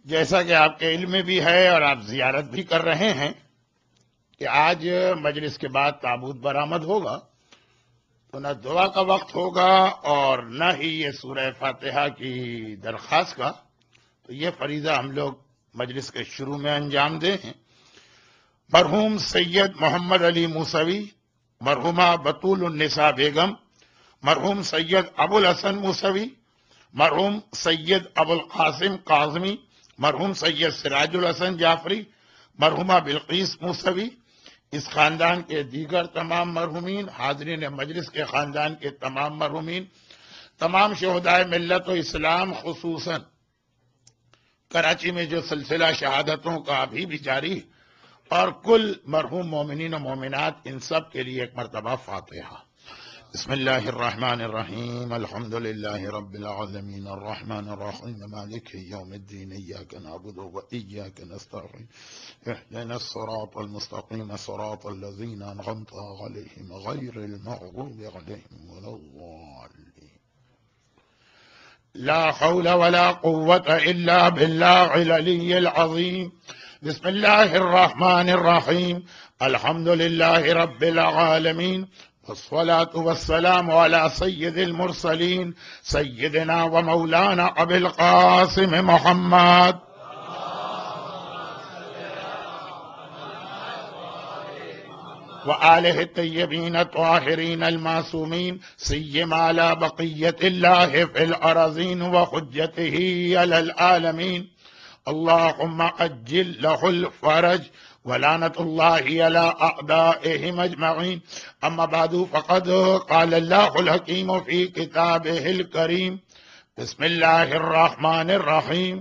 جیسا کہ آپ کے علم میں بھی ہے اور آپ زیارت بھی کر رہے ہیں کہ آج مجلس کے بعد تابوت برآمد ہوگا، تو نہ دعا کا وقت ہوگا اور نہ ہی یہ سورہ فاتحہ کی درخواست کا، تو یہ فریضہ ہم لوگ مجلس کے شروع میں انجام دیں ہیں۔ مرحوم سید محمد علی موسوی، مرحومہ بطول النساء بیگم، مرحوم سید ابو الحسن موسوی، مرحوم سید ابو القاسم کاظمی، مرحوم سید سراج الحسن جعفری، مرحومہ بلقیس موسوی، اس خاندان کے دیگر تمام مرحومین، حاضرین مجلس کے خاندان کے تمام مرحومین، تمام شہدائے ملت و اسلام، خصوصاً کراچی میں جو سلسلہ شہادتوں کا ابھی بھی جاری، اور کل مرحوم مومنین و مومنات، ان سب کے لیے ایک مرتبہ فاتحہ۔ بسم اللہ الرحمن الرحیم، الحمد للہ رب العالمین، الرحمن الرحیم، مالک یوم الدین، ایاک نعبد و ایاک نستعین، اهدنا الصراط المستقیم، صراط الذین انعمت علیہم غیر المغضوب علیہم ولا الضالین۔ لا حول ولا قوة الا باللہ العلی العظیم۔ بسم اللہ الرحمن الرحیم، الحمد للہ رب العالمین، والصلاة والسلام على سید المرسلین، سیدنا و مولانا ابی القاسم محمد۔ وآلہ الطیبین الطاہرین المعصومین، سیما علی بقیت اللہ فی الارضین وحجتہ علی العالمین، اللہم اجل لہ الفرج ولعنت اللہ علی اعدائہم اجمعین۔ اما بعد فقد قال اللہ الحکیم فی کتابہ الکریم، بسم اللہ الرحمن الرحیم،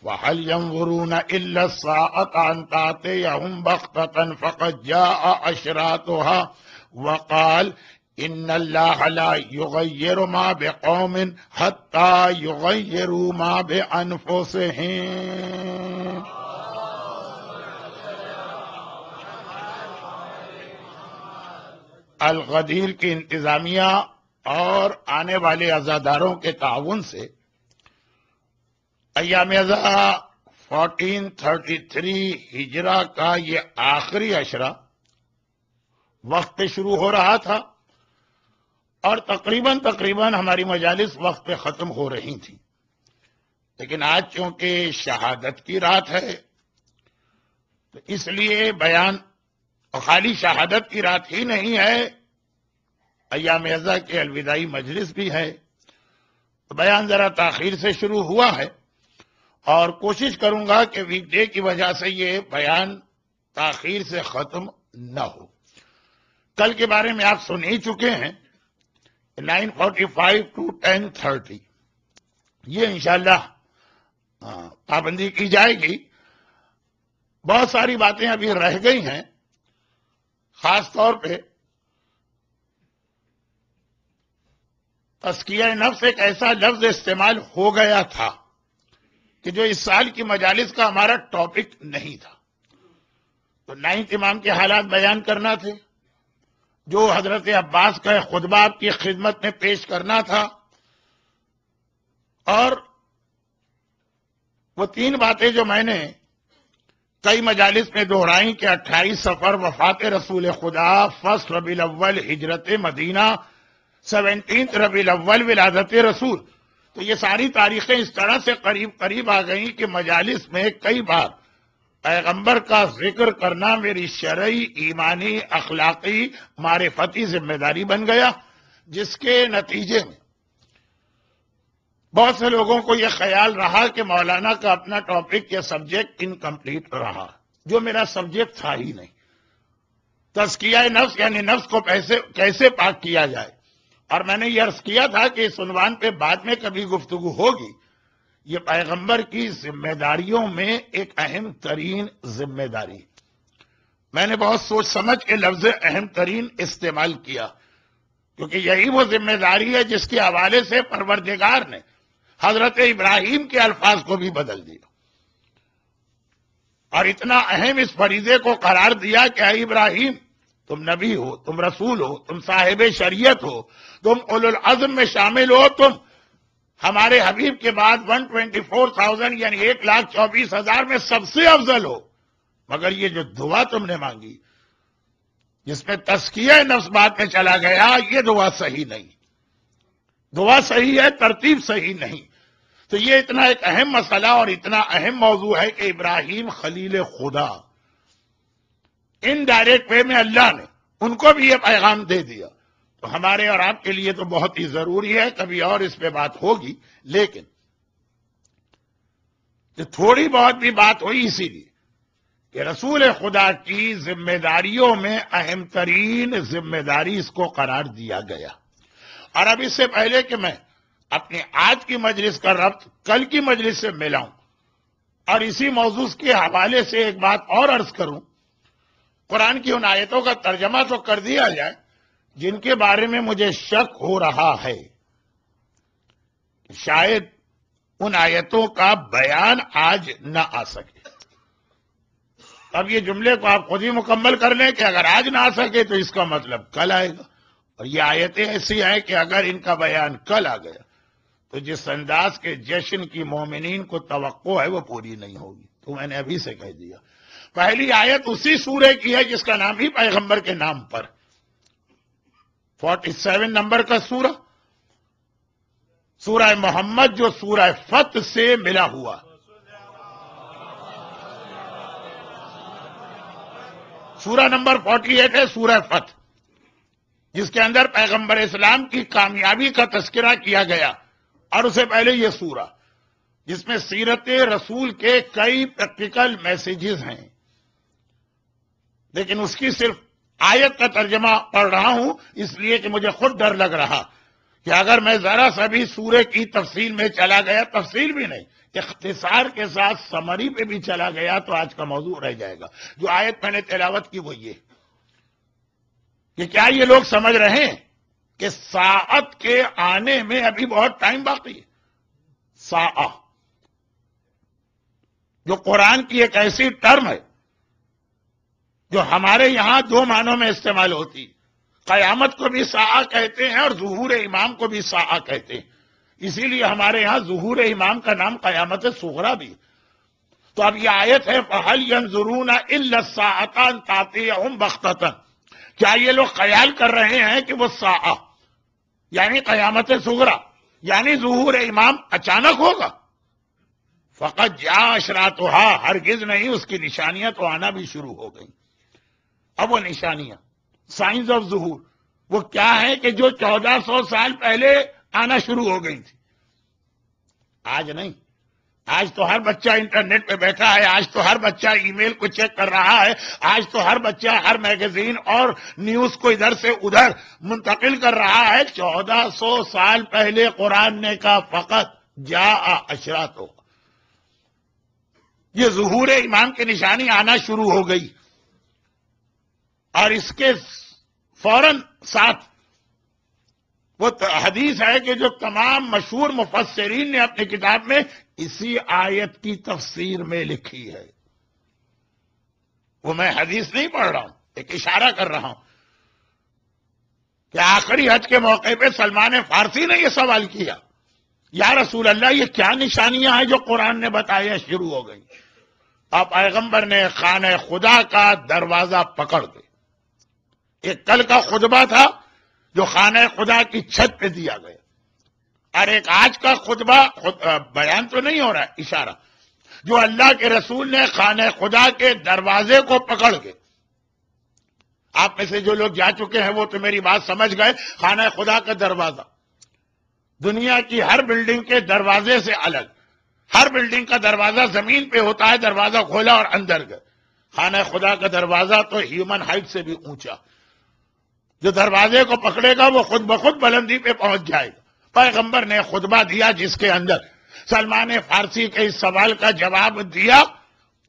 وَهَلْ يَنظُرُونَ إِلَّا السَّاعَةَ أَن تَأْتِيَهُمْ بَغْتَةً فَقَدْ جَاءَ أَشْرَاطُهَا وَقَالَ إِنَّ اللَّهَ لَا يُغَيِّرُ مَا بِقَوْمٍ حَتَّى يُغَيِّرُوا مَا بِأَنفُسِهِمْ۔ الغدیر کی انتظامیہ اور آنے والے عزاداروں کے تعاون سے ایام ازا 1433 ہجرہ کا یہ آخری عشرہ وقت پہ شروع ہو رہا تھا، اور تقریباً ہماری مجالس وقت پہ ختم ہو رہی تھیں، لیکن آج چونکہ شہادت کی رات ہے تو اس لیے بیان خالی شہادت کی رات ہی نہیں ہے، ایام ازا کے الوداعی مجلس بھی ہے، تو بیان ذرا تاخیر سے شروع ہوا ہے، اور کوشش کروں گا کہ ویک ڈے کی وجہ سے یہ بیان تاخیر سے ختم نہ ہو۔ کل کے بارے میں آپ سن ہی چکے ہیں، 9:45 to 10:30 یہ انشاءاللہ پابندی کی جائے گی۔ بہت ساری باتیں ابھی رہ گئی ہیں، خاص طور پہ تزکیہ نفس ایک ایسا لفظ استعمال ہو گیا تھا کہ جو اس سال کی مجالس کا ہمارا ٹاپک نہیں تھا، تو 9 امام کے حالات بیان کرنا تھے، جو حضرت عباس کا خطبہ آپ کی خدمت میں پیش کرنا تھا، اور وہ 3 باتیں جو میں نے کئی مجالس میں دہرائیں کہ 28 صفر وفات رسول خدا، 1 ربیع الاول ہجرت مدینہ، 17 ربیع الاول ولادت رسول، تو یہ ساری تاریخیں اس طرح سے قریب آ گئیں کہ مجالس میں کئی بار پیغمبر کا ذکر کرنا میری شرعی، ایمانی، اخلاقی، معرفتی ذمہ داری بن گیا، جس کے نتیجے میں بہت سے لوگوں کو یہ خیال رہا کہ مولانا کا اپنا ٹاپک یا سبجیکٹ انکمپلیٹ رہا، جو میرا سبجیکٹ تھا ہی نہیں۔ تزکیہ نفس یعنی نفس کو کیسے پاک کیا جائے، اور میں نے یہ عرض کیا تھا کہ اس عنوان پہ بعد میں کبھی گفتگو ہوگی۔ یہ پیغمبر کی ذمہ داریوں میں ایک اہم ترین ذمہ داری، میں نے بہت سوچ سمجھ کے لفظ اہم ترین استعمال کیا، کیونکہ یہی وہ ذمہ داری ہے جس کے حوالے سے پروردگار نے حضرت ابراہیم کے الفاظ کو بھی بدل دیا، اور اتنا اہم اس فریضے کو قرار دیا کہ اے ابراہیم تم نبی ہو، تم رسول ہو، تم صاحب شریعت ہو، تم اولو العزم میں شامل ہو، تم ہمارے حبیب کے بعد 124,000 یعنی 1,24,000 میں سب سے افضل ہو، مگر یہ جو دعا تم نے مانگی جس میں تزکیہ نفس بات میں چلا گیا، یہ دعا صحیح نہیں، دعا صحیح ہے، ترتیب صحیح نہیں۔ تو یہ اتنا ایک اہم مسئلہ اور اتنا اہم موضوع ہے کہ ابراہیم خلیل خدا، انڈائریکٹ وے میں اللہ نے ان کو بھی یہ پیغام دے دیا، تو ہمارے اور آپ کے لیے تو بہت ہی ضروری ہے، کبھی اور اس پہ بات ہوگی، لیکن یہ تھوڑی بہت بھی بات ہوئی اسی لیے کہ رسول خدا کی ذمہ داریوں میں اہم ترین ذمہ داری اس کو قرار دیا گیا۔ اور اب اس سے پہلے کہ میں اپنی آج کی مجلس کا ربط کل کی مجلس سے ملاؤں اور اسی موضوع کے حوالے سے ایک بات اور عرض کروں، قرآن کی ان آیتوں کا ترجمہ تو کر دیا جائے جن کے بارے میں مجھے شک ہو رہا ہے شاید ان آیتوں کا بیان آج نہ آ سکے۔ اب یہ جملے کو آپ خود ہی مکمل کر لیں کہ اگر آج نہ آ سکے تو اس کا مطلب کل آئے گا، اور یہ آیتیں ایسی ہیں کہ اگر ان کا بیان کل آ گیا تو جس انداز کے جشن کی مومنین کو توقع ہے وہ پوری نہیں ہوگی۔ تو میں نے ابھی سے کہہ دیا، پہلی آیت اسی سورہ کی ہے جس کا نام ہی پیغمبر کے نام پر، 47 نمبر کا سورہ، سورہ محمد جو سورہ فتح سے ملا ہوا، سورہ نمبر 48 ہے سورہ فتح، جس کے اندر پیغمبر اسلام کی کامیابی کا تذکرہ کیا گیا، اور اسے پہلے یہ سورہ جس میں سیرت رسول کے کئی پریکٹیکل میسیجز ہیں، لیکن اس کی صرف آیت کا ترجمہ پڑھ رہا ہوں اس لیے کہ مجھے خود ڈر لگ رہا کہ اگر میں ذرا سا بھی سورہ کی تفصیل میں چلا گیا، تفصیل بھی نہیں، اختصار کے ساتھ سمری پہ بھی چلا گیا تو آج کا موضوع رہ جائے گا۔ جو آیت میں نے تلاوت کی وہ یہ کہ کیا یہ لوگ سمجھ رہے ہیں کہ ساعت کے آنے میں ابھی بہت ٹائم باقی ہے؟ ساعہ جو قرآن کی ایک ایسی ٹرم ہے جو ہمارے یہاں دو معنوں میں استعمال ہوتی، قیامت کو بھی ساعہ کہتے ہیں اور ظہور امام کو بھی ساعہ کہتے ہیں، اسی لیے ہمارے یہاں ظہور امام کا نام قیامت صغریٰ بھی۔ تو اب یہ آیت ہے فَهَلْ يَنظُرُونَ إِلَّا السَّاعَةَ أَن تَأْتِيَهُمْ بَغْتَةً، کیا یہ لوگ خیال کر رہے ہیں کہ وہ ساعہ یعنی قیامت صغریٰ یعنی ظہور امام اچانک ہوگا؟ فقط جاء اشراطها، ہرگز نہیں، اس کی نشانیاں تو آنا بھی شروع ہو گئی۔ اب وہ نشانیاں سائنز آف ظہور وہ کیا ہے کہ جو 1400 سال پہلے آنا شروع ہو گئی تھی، آج نہیں۔ آج تو ہر بچہ انٹرنیٹ پہ بیٹھا ہے، آج تو ہر بچہ ای میل کو چیک کر رہا ہے، آج تو ہر بچہ ہر میگزین اور نیوز کو ادھر سے ادھر منتقل کر رہا ہے۔ 1400 سال پہلے قرآن نے کہا فقط جاء اشراطہ، یہ ظہور امام کی نشانی آنا شروع ہو گئی، اور اس کے فوراً ساتھ وہ حدیث ہے کہ جو تمام مشہور مفسرین نے اپنی کتاب میں اسی آیت کی تفسیر میں لکھی ہے۔ وہ میں حدیث نہیں پڑھ رہا ہوں، ایک اشارہ کر رہا ہوں کہ آخری حج کے موقع پہ سلمان فارسی نے یہ سوال کیا، یا رسول اللہ یہ کیا نشانیاں ہیں جو قرآن نے بتایا شروع ہو گئی؟ اب پیغمبر نے خانہ خدا کا دروازہ پکڑ کے، ایک کل کا خطبہ تھا جو خانہ خدا کی چھت پہ دیا گیا، اور ایک آج کا خطبہ بیان تو نہیں ہو رہا ہے، اشارہ جو اللہ کے رسول نے خانہ خدا کے دروازے کو پکڑ کے، آپ میں سے جو لوگ جا چکے ہیں وہ تو میری بات سمجھ گئے، خانہ خدا کا دروازہ دنیا کی ہر بلڈنگ کے دروازے سے الگ، ہر بلڈنگ کا دروازہ زمین پہ ہوتا ہے، دروازہ کھولا اور اندر گئے، خانہ خدا کا دروازہ تو ہیومن ہائٹ سے بھی اونچا، جو دروازے کو پکڑے گا وہ خود بخود بلندی پہ پہنچ جائے گا۔ پیغمبر نے خطبہ دیا جس کے اندر سلمان فارسی کے اس سوال کا جواب دیا،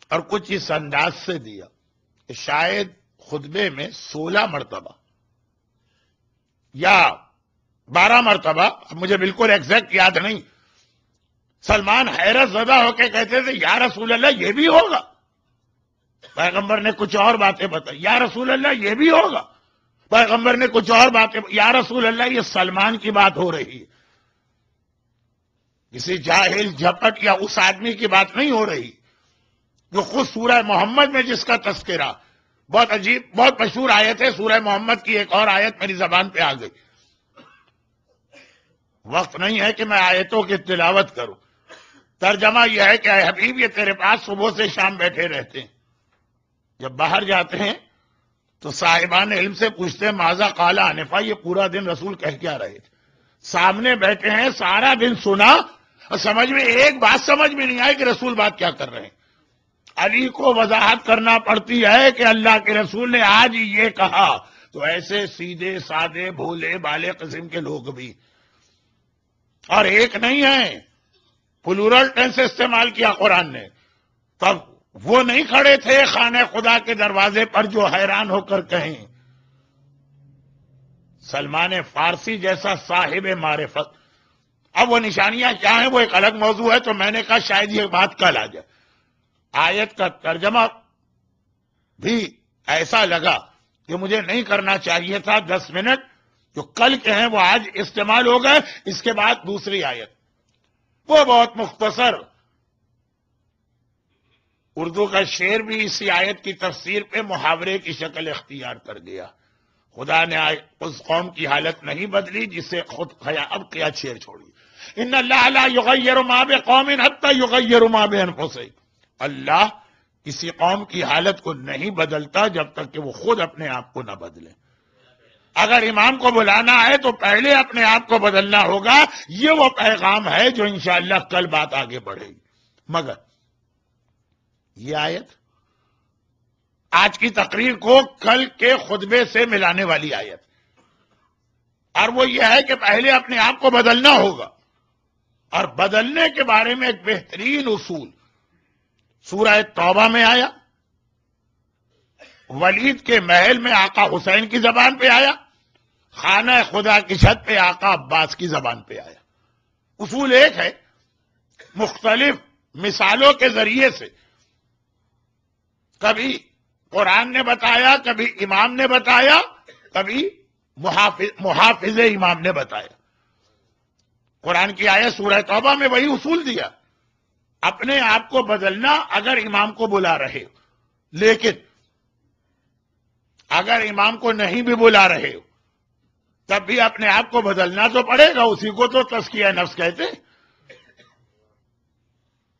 اور کچھ اس انداز سے دیا کہ شاید خطبے میں 16 مرتبہ یا 12 مرتبہ، مجھے بالکل ایگزیکٹ یاد نہیں، سلمان حیرت زدہ ہو کے کہتے تھے یا رسول اللہ یہ بھی ہوگا؟ پیغمبر نے کچھ اور باتیں بتائی، یا رسول اللہ یہ بھی ہوگا؟ پیغمبر نے کچھ اور باتیں، یا رسول اللہ یہ سلمان کی بات ہو رہی ہے، کسی جاہل جھپٹ یا اس آدمی کی بات نہیں ہو رہی جو خود سورہ محمد میں جس کا تذکرہ، بہت عجیب بہت مشہور آیت ہے سورہ محمد کی، ایک اور آیت میری زبان پہ آ گئی، وقت نہیں ہے کہ میں آیتوں کی تلاوت کروں، ترجمہ یہ ہے کہ اے حبیب یہ تیرے پاس صبح سے شام بیٹھے رہتے ہیں، جب باہر جاتے ہیں تو صاحبان علم سے پوچھتے ہیں ماذا قال آنفا، یہ پورا دن رسول کہہ کیا رہے تھے، سامنے بیٹھے ہیں سارا دن سنا اور سمجھ میں ایک بات سمجھ میں نہیں آئی کہ رسول بات کیا کر رہے ہیں، علی کو وضاحت کرنا پڑتی ہے کہ اللہ کے رسول نے آج یہ کہا، تو ایسے سیدھے سادے بھولے بالے قسم کے لوگ بھی، اور ایک نہیں ہے، پلورل ٹینس استعمال کیا قرآن نے، تب وہ نہیں کھڑے تھے خانہ خدا کے دروازے پر جو حیران ہو کر کہیں سلمان فارسی جیسا صاحب معرفت۔ اب وہ نشانیاں کیا ہیں وہ ایک الگ موضوع ہے، تو میں نے کہا شاید یہ بات کل آ جائے، آیت کا ترجمہ بھی ایسا لگا کہ مجھے نہیں کرنا چاہیے تھا، 10 منٹ جو کل کے ہیں وہ آج استعمال ہو گئے، اس کے بعد دوسری آیت وہ بہت مختصر، اردو کا شعر بھی اسی آیت کی تفسیر پہ محاورے کی شکل اختیار کر گیا، خدا نے اس قوم کی حالت نہیں بدلی جسے خود اب کیا شعر چھوڑی، ان اللہ لا یغیر ما بقوم حتی یغیروا ما بانفسہم، اللہ کسی قوم کی حالت کو نہیں بدلتا جب تک کہ وہ خود اپنے آپ کو نہ بدلے، اگر امام کو بلانا ہے تو پہلے اپنے آپ کو بدلنا ہوگا، یہ وہ پیغام ہے جو انشاءاللہ کل بات آگے بڑھے گی، مگر یہ آیت آج کی تقریر کو کل کے خطبے سے ملانے والی آیت، اور وہ یہ ہے کہ پہلے اپنے آپ کو بدلنا ہوگا، اور بدلنے کے بارے میں ایک بہترین اصول سورہ توبہ میں آیا، ولید کے محل میں آقا حسین کی زبان پہ آیا، خانہ خدا کی چھت پہ آقا عباس کی زبان پہ آیا، اصول ایک ہے، مختلف مثالوں کے ذریعے سے، کبھی قرآن نے بتایا، کبھی امام نے بتایا، کبھی محافظ امام نے بتایا، قرآن کی آیت سورہ توبہ میں وہی اصول دیا، اپنے آپ کو بدلنا اگر امام کو بلا رہے ہو، لیکن اگر امام کو نہیں بھی بلا رہے ہو تب بھی اپنے آپ کو بدلنا تو پڑے گا، اسی کو تو تزکیہ نفس کہتے ہیں،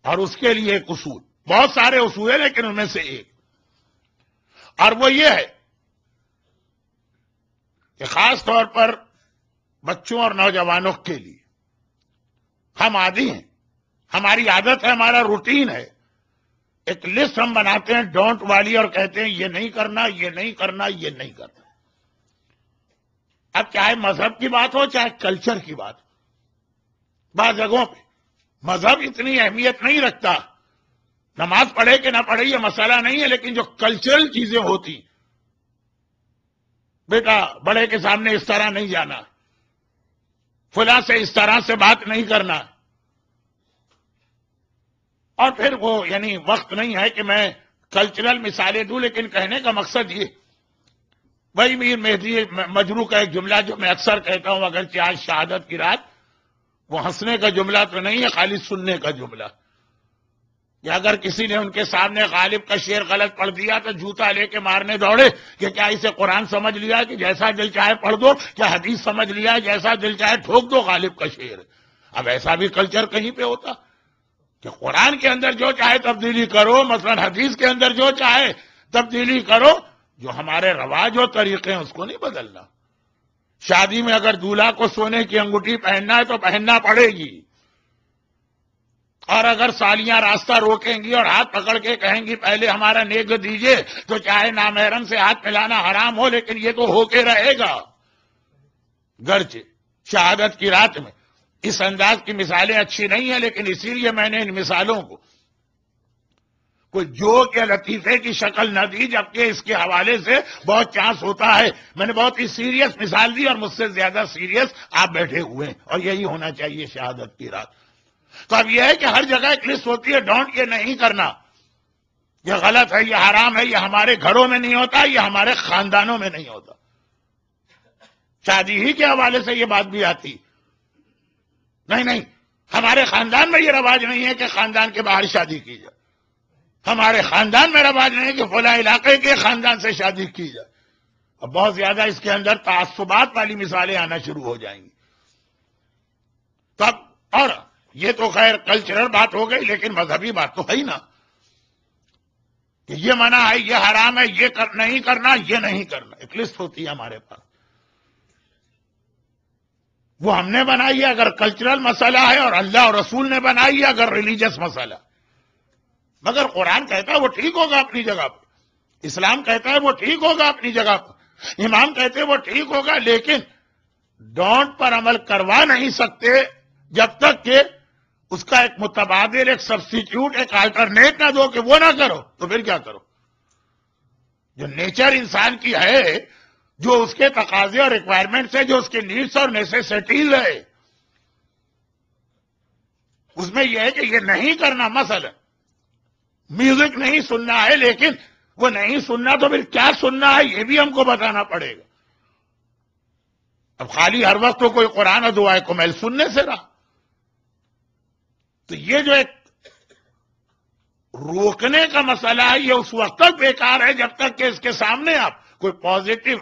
اور اس کے لیے ایک اصول، بہت سارے اصول ہیں لیکن ان میں سے ایک، اور وہ یہ ہے کہ خاص طور پر بچوں اور نوجوانوں کے لیے ہم عادی ہیں، ہماری عادت ہے، ہمارا روٹین ہے، ایک لسٹ ہم بناتے ہیں ڈونٹ والی اور کہتے ہیں یہ نہیں کرنا، یہ نہیں کرنا، یہ نہیں کرنا، اب چاہے مذہب کی بات ہو چاہے کلچر کی بات ہو، بعض جگہوں پہ مذہب اتنی اہمیت نہیں رکھتا، نماز پڑھے کہ نہ پڑھے یہ مسئلہ نہیں ہے، لیکن جو کلچرل چیزیں ہوتی، بیٹا بڑے کے سامنے اس طرح نہیں جانا، فلاں سے اس طرح سے بات نہیں کرنا، اور پھر وہ یعنی وقت نہیں ہے کہ میں کلچرل مثالیں دوں، لیکن کہنے کا مقصد یہ، وہی میر مہدی مجروح کا ایک جملہ جو میں اکثر کہتا ہوں، اگرچہ آج شہادت کی رات، وہ ہنسنے کا جملہ تو نہیں ہے، خالی سننے کا جملہ، کہ اگر کسی نے ان کے سامنے غالب کا شعر غلط پڑھ دیا تو جوتا لے کے مارنے دوڑے کہ کیا اسے قرآن سمجھ لیا کہ جیسا دل چاہے پڑھ دو، کیا حدیث سمجھ لیا جیسا دل چاہے ٹھوک دو غالب کا شعر۔ اب ایسا بھی کلچر کہیں پہ ہوتا کہ قرآن کے اندر جو چاہے تبدیلی کرو، مثلا حدیث کے اندر جو چاہے تبدیلی کرو، جو ہمارے رواج و طریقے ہیں اس کو نہیں بدلنا۔ شادی میں اگر دولہا کو سونے کی انگوٹھی پہننا ہے تو پہننا پڑے گی، اور اگر سالیاں راستہ روکیں گی اور ہاتھ پکڑ کے کہیں گی پہلے ہمارا نیک دیجئے، تو چاہے نامحرم سے ہاتھ ملانا حرام ہو لیکن یہ تو ہو کے رہے گا۔ گرچہ شہادت کی رات میں اس انداز کی مثالیں اچھی نہیں ہیں، لیکن اسی لیے میں نے ان مثالوں کو کوئی جوک یا لطیفے کی شکل نہ دی، جبکہ اس کے حوالے سے بہت چانس ہوتا ہے۔ میں نے بہت ہی سیریس مثال دی، اور مجھ سے زیادہ سیریس آپ بیٹھے ہوئے ہیں، اور یہی ہونا چاہیے شہادت کی رات۔ تو اب یہ ہے کہ ہر جگہ ایک لسٹ ہوتی ہے، ڈونٹ، یہ نہیں کرنا، یہ غلط ہے، یہ حرام ہے، یہ ہمارے گھروں میں نہیں ہوتا، یہ ہمارے خاندانوں میں نہیں ہوتا۔ شادی ہی کے حوالے سے یہ بات بھی آتی. نہیں، ہمارے خاندان میں یہ رواج نہیں ہے کہ خاندان کے باہر شادی کی جائے. ہمارے خاندان میں رواج نہیں ہے کہ فلاں علاقے کے خاندان سے شادی کی جائے. اب بہت زیادہ اس کے اندر تعصبات والی مثالیں آنا شروع ہو جائیں گی. تب اور یہ تو خیر کلچرل بات ہو گئی، لیکن مذہبی بات تو ہے ہی نا کہ یہ منع ہے، یہ حرام ہے، یہ نہیں کرنا، یہ نہیں کرنا. ایک لسٹ ہوتی ہے ہمارے پاس، وہ ہم نے بنائی ہے اگر کلچرل مسئلہ ہے، اور اللہ اور رسول نے بنائی ہے اگر ریلیجس مسئلہ. مگر قرآن کہتا ہے وہ ٹھیک ہوگا اپنی جگہ پر، اسلام کہتا ہے وہ ٹھیک ہوگا اپنی جگہ پر، امام کہتے ہیں وہ ٹھیک ہوگا، لیکن ڈونٹ پر عمل کروا نہیں سکتے جب تک کہ اس کا ایک متبادل، ایک سبسٹیٹیوٹ، ایک آلٹرنیٹ نہ دو کہ وہ نہ کرو. تو پھر کیا کرو؟ جو نیچر انسان کی ہے، جو اس کے تقاضے اور ریکوائرمنٹس ہے، جو اس کے نیڈس اور نیسیسٹیز ہے، اس میں یہ ہے کہ یہ نہیں کرنا. مثلا میوزک نہیں سننا ہے، لیکن وہ نہیں سننا تو پھر کیا سننا ہے یہ بھی ہم کو بتانا پڑے گا. اب خالی ہر وقت تو کوئی قرآن اور دعائے کو میل سننے سے رہا. تو یہ جو ایک روکنے کا مسئلہ ہے، یہ اس وقت تک بیکار ہے جب تک کہ اس کے سامنے آپ کوئی پازیٹو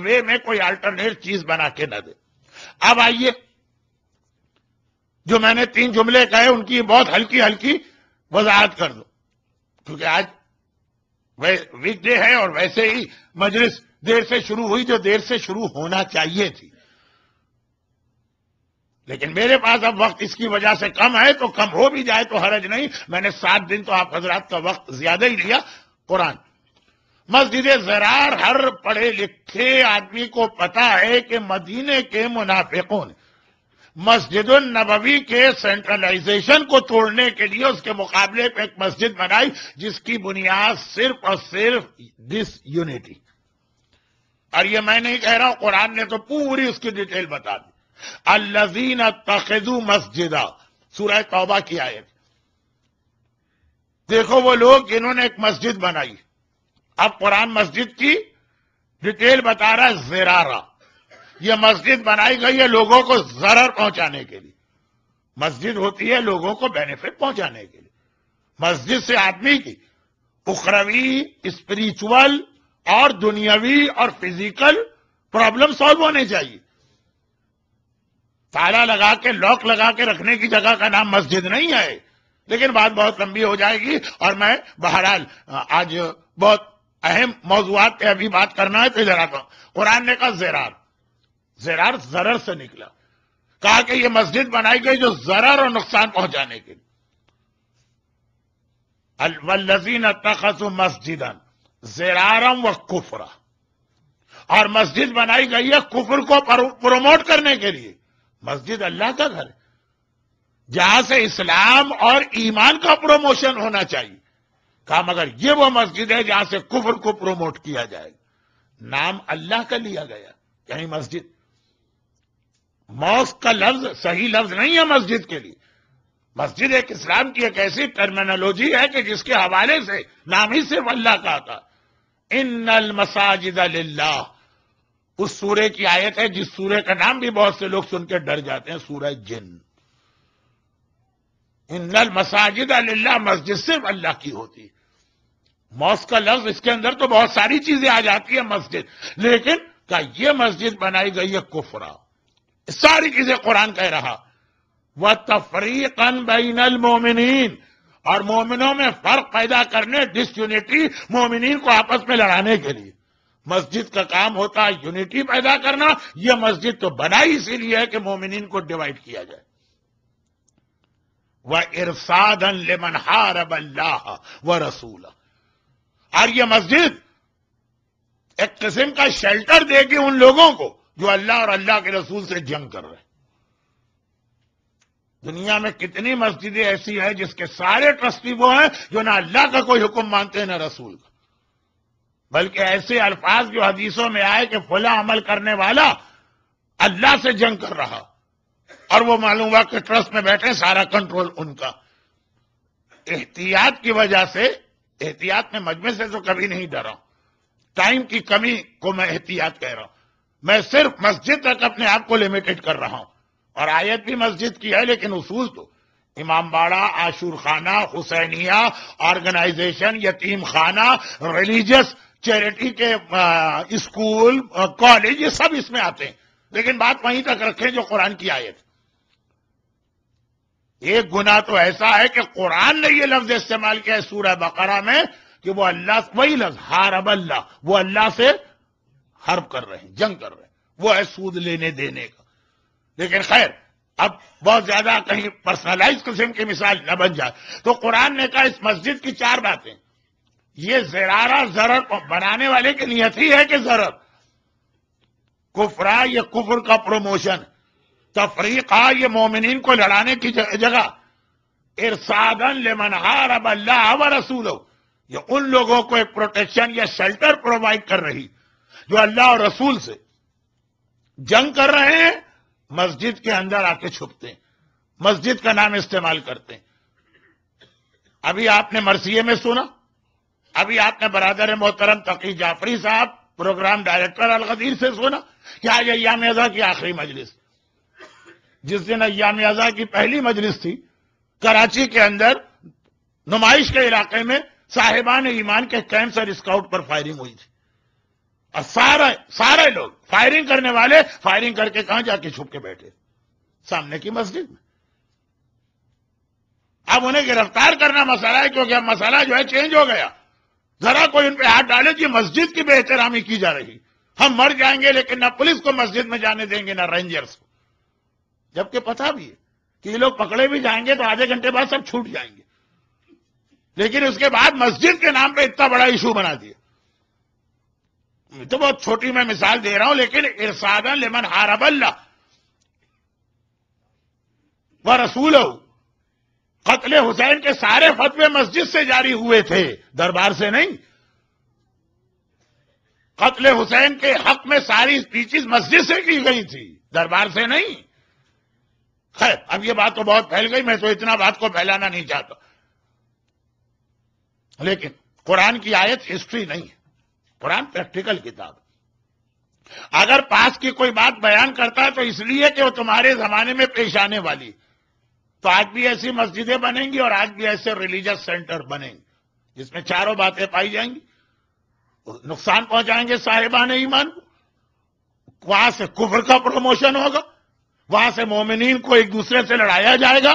وے میں کوئی الٹرنیٹ چیز بنا کے نہ دے. اب آئیے، جو میں نے 3 جملے کہے ان کی بہت ہلکی ہلکی وضاحت کر دو، کیونکہ آج ویک ڈے ہے اور ویسے ہی مجلس دیر سے شروع ہوئی، جو دیر سے شروع ہونا چاہیے تھی. لیکن میرے پاس اب وقت اس کی وجہ سے کم ہے، تو کم ہو بھی جائے تو حرج نہیں. میں نے 7 دن تو آپ حضرات کا وقت زیادہ ہی لیا. قرآن، مسجد ضرار، ہر پڑھے لکھے آدمی کو پتا ہے کہ مدینے کے منافقوں نے مسجد النبوی کے سینٹرلائزیشن کو توڑنے کے لیے اس کے مقابلے پہ ایک مسجد بنائی جس کی بنیاد صرف اور صرف ڈس یونٹی. اور یہ میں نہیں کہہ رہا ہوں، قرآن نے تو پوری اس کی ڈیٹیل بتا دی. الذین اتخذوا مسجدا، سورہ توبہ کی آیت. دیکھو وہ لوگ جنہوں نے ایک مسجد بنائی. اب قرآن مسجد کی ڈیٹیل بتا رہا ہے. زرارہ، یہ مسجد بنائی گئی ہے لوگوں کو ضرر پہنچانے کے لیے. مسجد ہوتی ہے لوگوں کو بینیفٹ پہنچانے کے لیے. مسجد سے آدمی کی اخروی، اسپریچول اور دنیاوی اور فزیکل پرابلم سالو ہونے چاہیے. تالا لگا کے، لاک لگا کے رکھنے کی جگہ کا نام مسجد نہیں ہے. لیکن بات بہت لمبی ہو جائے گی، اور میں بہرحال آج بہت اہم موضوعات پہ ابھی بات کرنا ہے تو ادھر آتا ہوں. قرآن نے کہا زرار، زرار ضرر سے نکلا. کہا کہ یہ مسجد بنائی گئی جو ضرر اور نقصان پہنچانے کے لیے. والذین اتخذوا مسجدا ضرارا وکفرا، اور مسجد بنائی گئی ہے کفر کو پروموٹ کرنے کے لیے. مسجد اللہ کا گھر ہے جہاں سے اسلام اور ایمان کا پروموشن ہونا چاہیے. کہا مگر یہ وہ مسجد ہے جہاں سے کفر کو پروموٹ کیا جائے گا. نام اللہ کا لیا گیا، یعنی مسجد. موسک کا لفظ صحیح لفظ نہیں ہے مسجد کے لیے. مسجد ایک اسلام کی ایک ایسی ٹرمینالوجی ہے کہ جس کے حوالے سے نام ہی صرف اللہ کا آتا. ان المساجد للہ، اس سورے کی آیت ہے جس سورے کا نام بھی بہت سے لوگ سن کے ڈر جاتے ہیں، سورہ جن. ان المساجد للہ، مسجد صرف اللہ کی ہوتی. موسک کا لفظ اس کے اندر تو بہت ساری چیزیں آ جاتی ہیں مسجد، لیکن کہا یہ مسجد بنائی گئی ہے کفرا. ساری چیزیں قرآن کہہ رہا. وَتَفْرِيقًا بَيْنَ الْمُؤْمِنِينَ، اور مومنوں میں فرق پیدا کرنے، ڈس یونٹی، مومنین کو آپس میں لڑانے کے لیے. مسجد کا کام ہوتا ہے یونٹی پیدا کرنا. یہ مسجد تو بنائی اسی لیے ہے کہ مومنین کو ڈیوائیڈ کیا جائے. وَإِرْصَادًا لِمَنْ حَارَبَ اللَّهَ وَرَسُولَهُ، اور یہ مسجد ایک قسم کا شیلٹر دے گی ان لوگوں کو جو اللہ اور اللہ کے رسول سے جنگ کر رہے ہیں. دنیا میں کتنی مسجدیں ایسی ہیں جس کے سارے ٹرسٹی وہ ہیں جو نہ اللہ کا کوئی حکم مانتے ہیں نہ رسول کا، بلکہ ایسے الفاظ جو حدیثوں میں آئے کہ فلاں عمل کرنے والا اللہ سے جنگ کر رہا، اور وہ معلوم ہوا کہ ٹرسٹ میں بیٹھے، سارا کنٹرول ان کا. احتیاط کی وجہ سے، احتیاط میں مجمع سے تو کبھی نہیں ڈرا، ٹائم کی کمی کو میں احتیاط کہہ رہا ہوں. میں صرف مسجد تک اپنے آپ کو لمیٹڈ کر رہا ہوں، اور آیت بھی مسجد کی ہے، لیکن اصول تو امام باڑہ، عاشور خانہ، حسینیہ، آرگنائزیشن، یتیم خانہ، ریلیجس چیریٹی کے اسکول، کالج، یہ سب اس میں آتے ہیں، لیکن بات وہیں تک رکھیں جو قرآن کی آیت۔ ایک گناہ تو ایسا ہے کہ قرآن نے یہ لفظ استعمال کیا ہے سورہ بقرہ میں کہ وہ اللہ، وہی لفظ حارب اللہ، وہ اللہ سے حرب کر رہے ہیں، جنگ کر رہے ہیں، وہ ہے سود لینے دینے کا۔ لیکن خیر، اب بہت زیادہ کہیں پرسنلائز قسم کی مثال نہ بن جائے، تو قرآن نے کہا اس مسجد کی 4 باتیں، یہ زرارہ ضرر بنانے والے کی نیت ہی ہے کہ ضرر، کفرہ یہ کفر کا پروموشن، تفریقہ یہ مومنین کو لڑانے کی جگہ، ارصادن لمن حارب اللہ و رسولہ یہ ان لوگوں کو ایک پروٹیکشن یا شیلٹر پرووائڈ کر رہی جو اللہ اور رسول سے جنگ کر رہے ہیں، مسجد کے اندر آ کے چھپتے ہیں، مسجد کا نام استعمال کرتے ہیں۔ ابھی آپ نے مرثیے میں سنا، ابھی آپ نے برادر محترم تقی جعفری صاحب پروگرام ڈائریکٹر الغدیر سے سنا کہ آج ایام ازاں کی آخری مجلس، جس دن ایام ازاں کی پہلی مجلس تھی، کراچی کے اندر نمائش کے علاقے میں صاحبان ایمان کے کیمپس اور اسکاؤٹ پر فائرنگ ہوئی تھی، اور سارے لوگ فائرنگ کرنے والے فائرنگ کر کے کہاں جا کے چھپ کے بیٹھے؟ سامنے کی مسجد میں۔ اب انہیں گرفتار کرنا مسئلہ ہے، کیونکہ اب مسئلہ جو ہے چینج ہو گیا، ذرا کوئی ان پہ ہاتھ ڈالے کہ مسجد کی بے احترامی کی جا رہی، ہم مر جائیں گے لیکن نہ پولیس کو مسجد میں جانے دیں گے نہ رینجرز کو، جبکہ پتہ بھی ہے کہ یہ لوگ پکڑے بھی جائیں گے تو آدھے گھنٹے بعد سب چھوٹ جائیں گے، لیکن اس کے بعد مسجد کے نام پہ اتنا بڑا ایشو بنا دیا۔ تو بہت چھوٹی میں مثال دے رہا ہوں، لیکن ارصادا لمن حارب اللہ و رسولہ، قتل حسین کے سارے فتوے مسجد سے جاری ہوئے تھے، دربار سے نہیں۔ قتل حسین کے حق میں ساری اسپیچز مسجد سے کی گئی تھی، دربار سے نہیں۔ خیر، اب یہ بات تو بہت پھیل گئی، میں تو اتنا بات کو پھیلانا نہیں چاہتا، لیکن قرآن کی آیت ہسٹری نہیں ہے، قرآن پریکٹیکل کتاب۔ اگر پاس کی کوئی بات بیان کرتا ہے تو اس لیے کہ وہ تمہارے زمانے میں پیش آنے والی، تو آج بھی ایسی مسجدیں بنیں گی اور آج بھی ایسے ریلیجس سینٹر بنیں گے جس میں 4 باتیں پائی جائیں گی، نقصان پہنچائیں گے صاحبان ایمان کو، وہاں سے کفر کا پروموشن ہوگا، وہاں سے مومنین کو ایک دوسرے سے لڑایا جائے گا،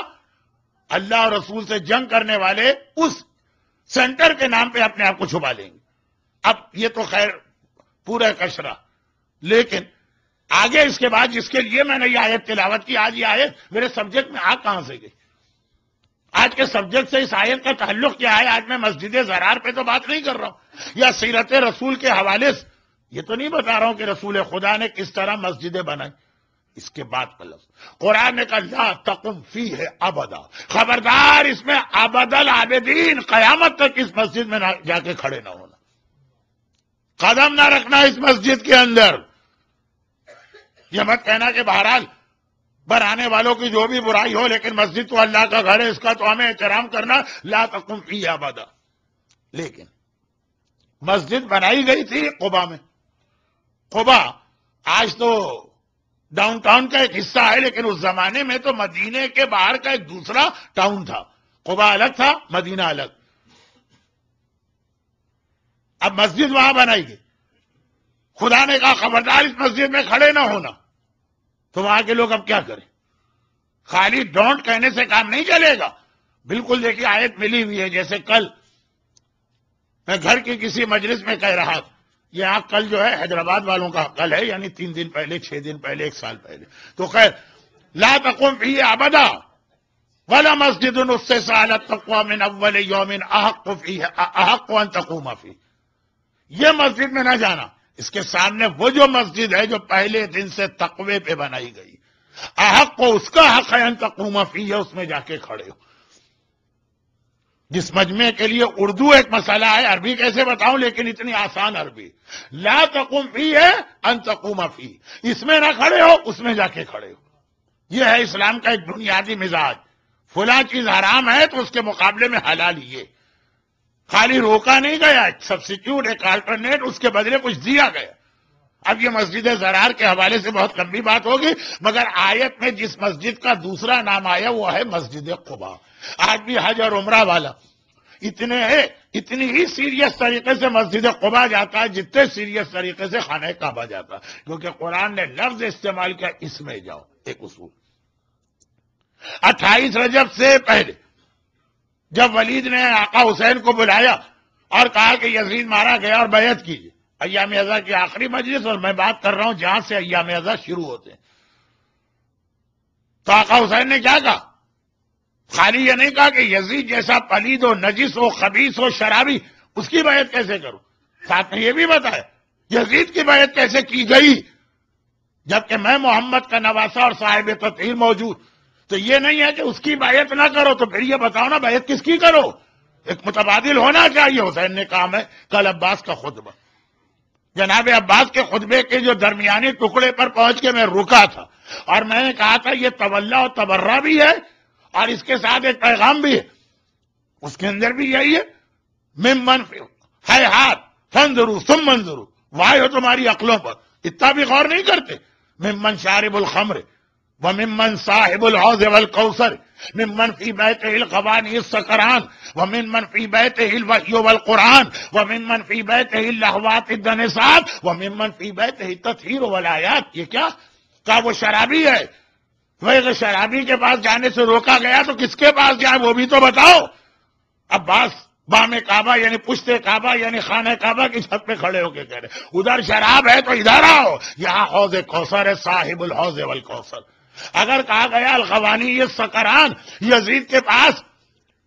اللہ اور رسول سے جنگ کرنے والے اس سینٹر کے نام پہ اپنے آپ کو چھپا لیں گے۔ اب یہ تو خیر پورا کشرا، لیکن آگے اس کے بعد جس کے لیے میں نے یہ آیت تلاوت کی، آج یہ آیت میرے سبجیکٹ میں کہاں سے گئی؟ آج کے سبجیکٹ سے اس آیت کا تعلق کیا ہے؟ آج میں مسجد زرار پہ تو بات نہیں کر رہا ہوں، یا سیرت رسول کے حوالے سے یہ تو نہیں بتا رہا ہوں کہ رسول خدا نے کس طرح مسجدیں بنائی۔ اس کے بعد کا لفظ قرآن نے کہا لا تقم فیہ ابدا، خبردار اس میں ابد العابدین، قیامت تک اس مسجد میں جا کے کھڑے نہ ہونا، قدم نہ رکھنا اس مسجد کے اندر۔ یہ مت کہنا کہ بہرحال بنانے والوں کی جو بھی برائی ہو لیکن مسجد تو اللہ کا گھر ہے، اس کا تو ہمیں احترام کرنا، لا تقم فیہ ابدا۔ لیکن مسجد بنائی گئی تھی قبا میں۔ قبا آج تو ڈاؤن ٹاؤن کا ایک حصہ ہے، لیکن اس زمانے میں تو مدینے کے باہر کا ایک دوسرا ٹاؤن تھا، قبا الگ تھا، مدینہ الگ۔ اب مسجد وہاں بنائی گئی، خدا نے کہا خبردار اس مسجد میں کھڑے نہ ہونا، تو وہاں کے لوگ اب کیا کریں؟ خالی ڈونٹ کہنے سے کام نہیں چلے گا، بالکل دیکھیے آیت ملی ہوئی ہے۔ جیسے کل میں گھر کی کسی مجلس میں کہہ رہا تھا، یہاں کل جو ہے حیدرآباد والوں کا کل ہے، یعنی 3 دن پہلے، 6 دن پہلے، 1 سال پہلے، تو خیر لا تقم فیہ ابدا ولا مسجد اسس علی التقوی من اول یوم احق ان تقوم فیہ، یہ مسجد میں نہ جانا، اس کے سامنے وہ جو مسجد ہے جو پہلے دن سے تقوی پہ بنائی گئی، احق کو اس کا حق ہے ان تقوم فیہ، اس میں جا کے کھڑے ہو۔ جس مجمع کے لیے اردو ایک مسئلہ ہے، عربی کیسے بتاؤں، لیکن اتنی آسان عربی، لا تقم فیہ ان تقوم فیہ، اس میں نہ کھڑے ہو اس میں جا کے کھڑے ہو۔ یہ ہے اسلام کا ایک بنیادی مزاج، فلاں چیز حرام ہے تو اس کے مقابلے میں حلال یہ، خالی روکا نہیں گیا، ایک سبسٹیوٹ، ایک آلٹرنیٹ، اس کے بدلے کچھ دیا گیا۔ اب یہ مسجد زرار کے حوالے سے بہت لمبی بات ہوگی، مگر آیت میں جس مسجد کا دوسرا نام آیا وہ ہے مسجد قباء۔ آج بھی حج اور عمرہ والا اتنی ہی سیریس طریقے سے مسجد قباء جاتا ہے جتنے سیریس طریقے سے خانہ کعبہ جاتا، کیونکہ قرآن نے لفظ استعمال کیا اس میں جاؤ۔ ایک اصول 28 رجب سے پہلے جب ولید نے آقا حسین کو بلایا اور کہا کہ یزید مارا گیا اور بیعت کیجیے، ایام ازا کی آخری مجلس، اور میں بات کر رہا ہوں جہاں سے ایام ازا شروع ہوتے ہیں، تو آقا حسین نے کیا کہا؟ خالی یہ نہیں کہا کہ یزید جیسا پلید و نجس و خبیث و شرابی اس کی بیعت کیسے کروں، ساتھ میں یہ بھی بتایا یزید کی بیعت کیسے کی گئی جبکہ میں محمد کا نواسا اور صاحب تطہیر موجود۔ تو یہ نہیں ہے کہ اس کی بیعت نہ کرو، تو پھر یہ بتاؤ نا بیعت کس کی کرو، ایک متبادل ہونا چاہیے۔ حسین نے کہا میں کل عباس کا خطبہ، جناب عباس کے خطبے کے جو درمیانی ٹکڑے پر پہنچ کے میں رکا تھا، اور میں نے کہا تھا یہ تولا و تبرہ بھی ہے اور اس کے ساتھ ایک پیغام بھی ہے، اس کے اندر بھی یہی ہے ممن ہے ہاتھ فانظروا ثم انظروا، وائے ہو تمہاری عقلوں پر، اتنا بھی غور نہیں کرتے۔ ممن شارب الخمر وممن صاحب الحوض والکوثر ممن فی بیتہ الغوانی السکران وممن فی بیتہ الوحی والقرآن وممن فی بیتہ اللہوات الدنسات وممن فی بیتہ التطہیر والآیات۔ یہ کیا کہا؟ وہ شرابی ہے۔ وہ شرابی کے پاس جانے سے روکا گیا تو کس کے پاس جائے وہ بھی تو بتاؤ۔ عباس بام کعبہ یعنی پشت کعبہ یعنی خانہ کعبہ کی چھت پہ کھڑے ہو کے کہہ رہے ادھر شراب ہے تو ادھر آؤ، یہاں حوض کوثر ہے، صاحب الحوض والکوثر۔ اگر کہا گیا الغوانی یہ سکران، یزید کے پاس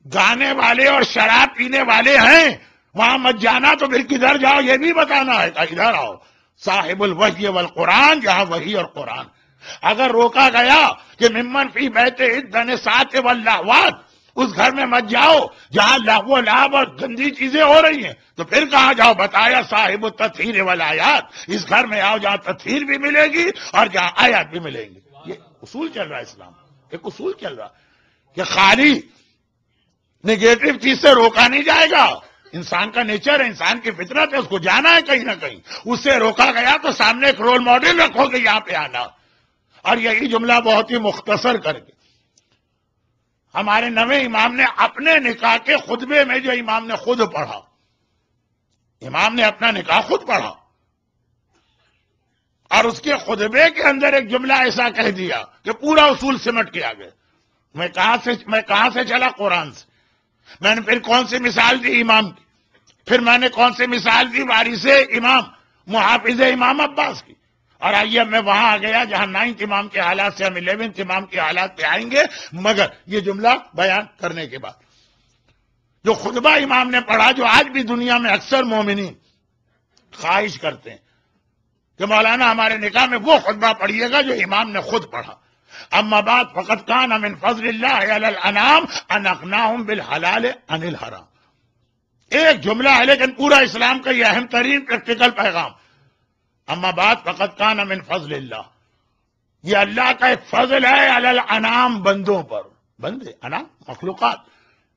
گانے والے اور شراب پینے والے ہیں، وہاں مت جانا، تو پھر کدھر جاؤ یہ بھی بتانا ہے، ادھر آؤ صاحب الوحی والقرآن، جہاں وحی اور قرآن۔ اگر روکا گیا کہ ممن فی بیتہ الدنسات واللہوات، اس گھر میں مت جاؤ جہاں لہو و لعب اور گندی چیزیں ہو رہی ہیں، تو پھر کہاں جاؤ؟ بتایا صاحب التطہیر والآیات، اس گھر میں آؤ جہاں تطہیر بھی ملے گی اور جہاں آیات بھی ملیں گی۔ یہ اصول چل رہا ہے اسلام، ایک اصول چل رہا کہ خالی نگیٹو چیز سے روکا نہیں جائے گا، انسان کا نیچر ہے، انسان کی فطرت ہے، اس کو جانا ہے کہیں نہ کہیں، اس سے روکا گیا تو سامنے ایک رول ماڈل رکھو کہ یہاں پہ آنا۔ اور یہی جملہ بہت ہی مختصر کر کے ہمارے نویں امام نے اپنے نکاح کے خطبے میں جو امام نے خود پڑھا، امام نے اپنا نکاح خود پڑھا اور اس کے خطبے کے اندر ایک جملہ ایسا کہہ دیا کہ پورا اصول سمٹ کے آگے۔ میں کہاں سے چلا؟ قرآن سے۔ میں نے پھر کون سی مثال دی؟ امام کی۔ پھر میں نے کون سی مثال دی؟ وارث امام محافظ امام عباس کی۔ اور آئیے میں وہاں آ گیا جہاں 9 امام کے حالات سے ہم 11 امام کے حالات پہ آئیں گے، مگر یہ جملہ بیان کرنے کے بعد جو خطبہ امام نے پڑھا، جو آج بھی دنیا میں اکثر مومنین خواہش کرتے ہیں کہ مولانا ہمارے نکاح میں وہ خطبہ پڑھیے گا جو امام نے خود پڑھا۔ اما بعد فقد کان من فضل اللہ علی الانام ان اغناہم بالحلال عن الحرام۔ ایک جملہ ہے لیکن پورا اسلام کا یہ اہم ترین پریکٹیکل پیغام۔ اما بعد فقد کان من فضل اللہ، یہ اللہ کا ایک فضل ہے علی الانام، بندوں پر، بندے انام مخلوقات،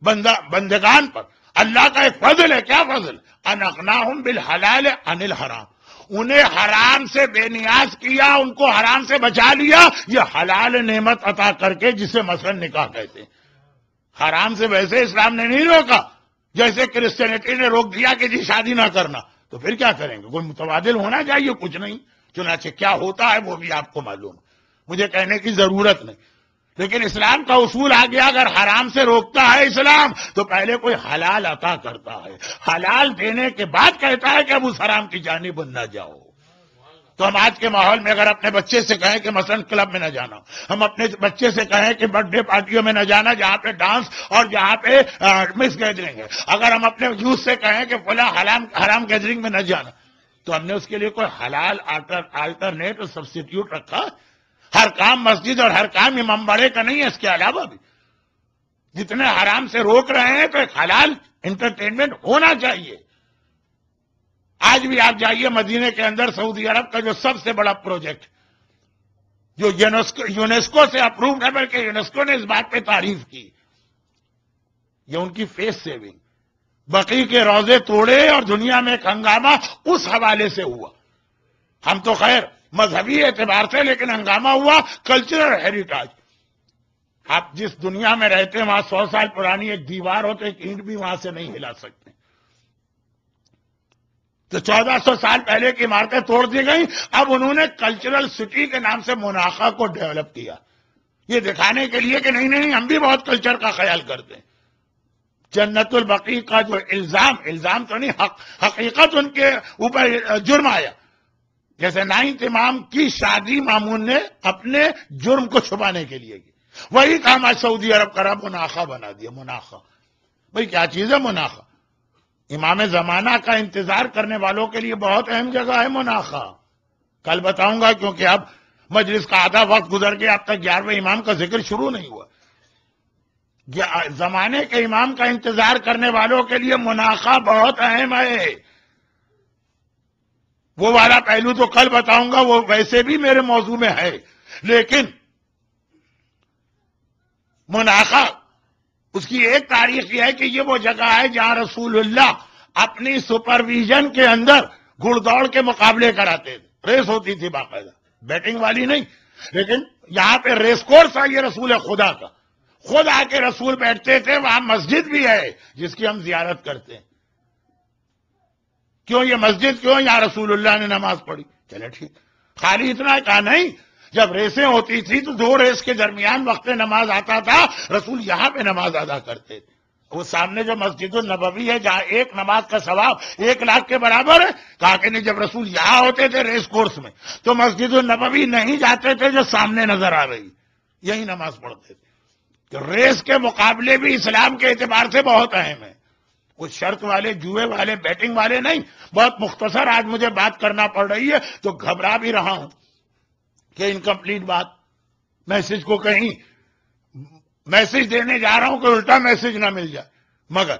بندگان پر اللہ کا ایک فضل ہے۔ کیا فضل؟ ان اغناہم بالحلال عن الحرام، انہیں حرام سے بے نیاز کیا، ان کو حرام سے بچا لیا، یہ حلال نعمت عطا کر کے، جسے مثلا نکاح کہتے ہیں۔ حرام سے ویسے اسلام نے نہیں روکا، جیسے کرسچینٹی نے روک دیا کہ جی شادی نہ کرنا، تو پھر کیا کریں گے؟ کوئی متبادل ہونا چاہیے، کچھ نہیں۔ چنانچہ کیا ہوتا ہے وہ بھی آپ کو معلوم ہے، مجھے کہنے کی ضرورت نہیں۔ لیکن اسلام کا اصول آ گیا، اگر حرام سے روکتا ہے اسلام تو پہلے کوئی حلال عطا کرتا ہے، حلال دینے کے بعد کہتا ہے کہ اب اس حرام کی جانب نہ جاؤ۔ تو ہم آج کے ماحول میں اگر اپنے بچے سے کہیں کہ مثلا کلب میں نہ جانا، ہم اپنے بچے سے کہیں کہ برتھ ڈے پارٹیوں میں نہ جانا جہاں پہ ڈانس اور جہاں پہ مس گیدرنگ ہے، اگر ہم اپنے یوتھ سے کہیں کہ فلاں حرام گیدرنگ میں نہ جانا، تو ہم نے اس کے لیے کوئی حلال آلٹرنیٹ اور سبسٹیٹیوٹ رکھا؟ ہر کام مسجد اور ہر کام امام بڑے کا نہیں ہے، اس کے علاوہ بھی جتنے حرام سے روک رہے ہیں تو ایک حلال انٹرٹینمنٹ ہونا چاہیے۔ آج بھی آپ جائیے مدینے کے اندر، سعودی عرب کا جو سب سے بڑا پروجیکٹ جو یونیسکو سے اپرووڈ ہے، بلکہ یونیسکو نے اس بات پہ تعریف کی، یہ ان کی فیس سیونگ، بقی کے روزے توڑے اور دنیا میں ایک ہنگامہ اس حوالے سے ہوا ہم تو خیر مذہبی اعتبار سے، لیکن ہنگامہ ہوا کلچرل ہیریٹیج. آپ جس دنیا میں رہتے ہیں وہاں 100 سال پرانی ایک دیوار ہو تو ایک اینٹ بھی وہاں سے نہیں ہلا سکتے. تو 1400 سال پہلے کی عمارتیں توڑ دی گئیں. اب انہوں نے کلچرل سٹی کے نام سے موناخا کو ڈیولپ کیا، یہ دکھانے کے لیے کہ نہیں ہم بھی بہت کلچر کا خیال کرتے ہیں. جنت البقیع کا جو الزام تو نہیں، حقیقت ان کے اوپر جرم آیا. جیسے 9 امام کی شادی مامون نے اپنے جرم کو چھپانے کے لیے کی، وہی کام آج سعودی عرب کرا، مناخا بنا دیا. مناخا بھئی کیا چیز ہے مناخا؟ امام زمانہ کا انتظار کرنے والوں کے لیے بہت اہم جگہ ہے مناخا. کل بتاؤں گا، کیونکہ اب مجلس کا آدھا وقت گزر گیا، اب تک 11ویں امام کا ذکر شروع نہیں ہوا. زمانے کے امام کا انتظار کرنے والوں کے لیے مناخا بہت اہم ہے. وہ والا پہلو تو کل بتاؤں گا، وہ ویسے بھی میرے موضوع میں ہے، لیکن مناخا اس کی ایک تاریخ یہ ہے کہ یہ وہ جگہ ہے جہاں رسول اللہ اپنی سپرویژن کے اندر گھڑ دوڑ کے مقابلے کراتے تھے. ریس ہوتی تھی باقاعدہ، بیٹنگ والی نہیں، لیکن یہاں پہ ریس کورس ہے یہ رسول خدا کا. خود آ کے رسول بیٹھتے تھے. وہاں مسجد بھی ہے جس کی ہم زیارت کرتے ہیں. کیوں یہ مسجد کیوں؟ یہاں رسول اللہ نے نماز پڑھی. چلے ٹھیک. خالی اتنا کہا نہیں، جب ریسیں ہوتی تھی تو 2 ریس کے درمیان وقت نماز آتا تھا، رسول یہاں پہ نماز ادا کرتے تھے. وہ سامنے جو مسجد النبوی ہے جہاں ایک نماز کا ثواب 1 لاکھ کے برابر ہے، کہا کہ نہیں، جب رسول یہاں ہوتے تھے ریس کورس میں تو مسجد النبوی نہیں جاتے تھے جو سامنے نظر آ رہی، یہی نماز پڑھتے تھے. کہ ریس کے مقابلے بھی اسلام کے اعتبار سے بہت اہم ہے. وہ شرط والے، جوئے والے، بیٹنگ والے نہیں. بہت مختصر آج مجھے بات کرنا پڑ رہی ہے تو گھبرا بھی رہا ہوں کہ انکمپلیٹ بات میسج کو کہیں میسج دینے جا رہا ہوں کہ الٹا میسج نہ مل جائے. مگر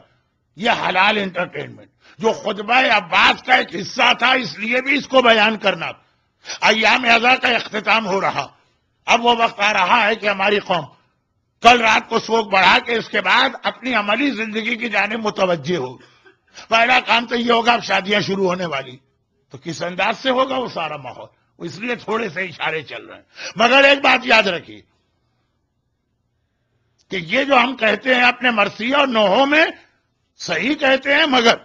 یہ حلال انٹرٹینمنٹ جو خطبہ عباس کا ایک حصہ تھا، اس لیے بھی اس کو بیان کرنا. ایام اعزا کا اختتام ہو رہا، اب وہ وقت آ رہا ہے کہ ہماری قوم کل رات کو سوگ بڑھا کے اس کے بعد اپنی عملی زندگی کی جانب متوجہ ہو. پہلا کام تو یہ ہوگا، اب شادیاں شروع ہونے والی، تو کس انداز سے ہوگا وہ سارا ماحول. اس لیے تھوڑے سے اشارے چل رہے ہیں. مگر ایک بات یاد رکھیے کہ یہ جو ہم کہتے ہیں اپنے مرثیہ اور نوحوں میں صحیح کہتے ہیں، مگر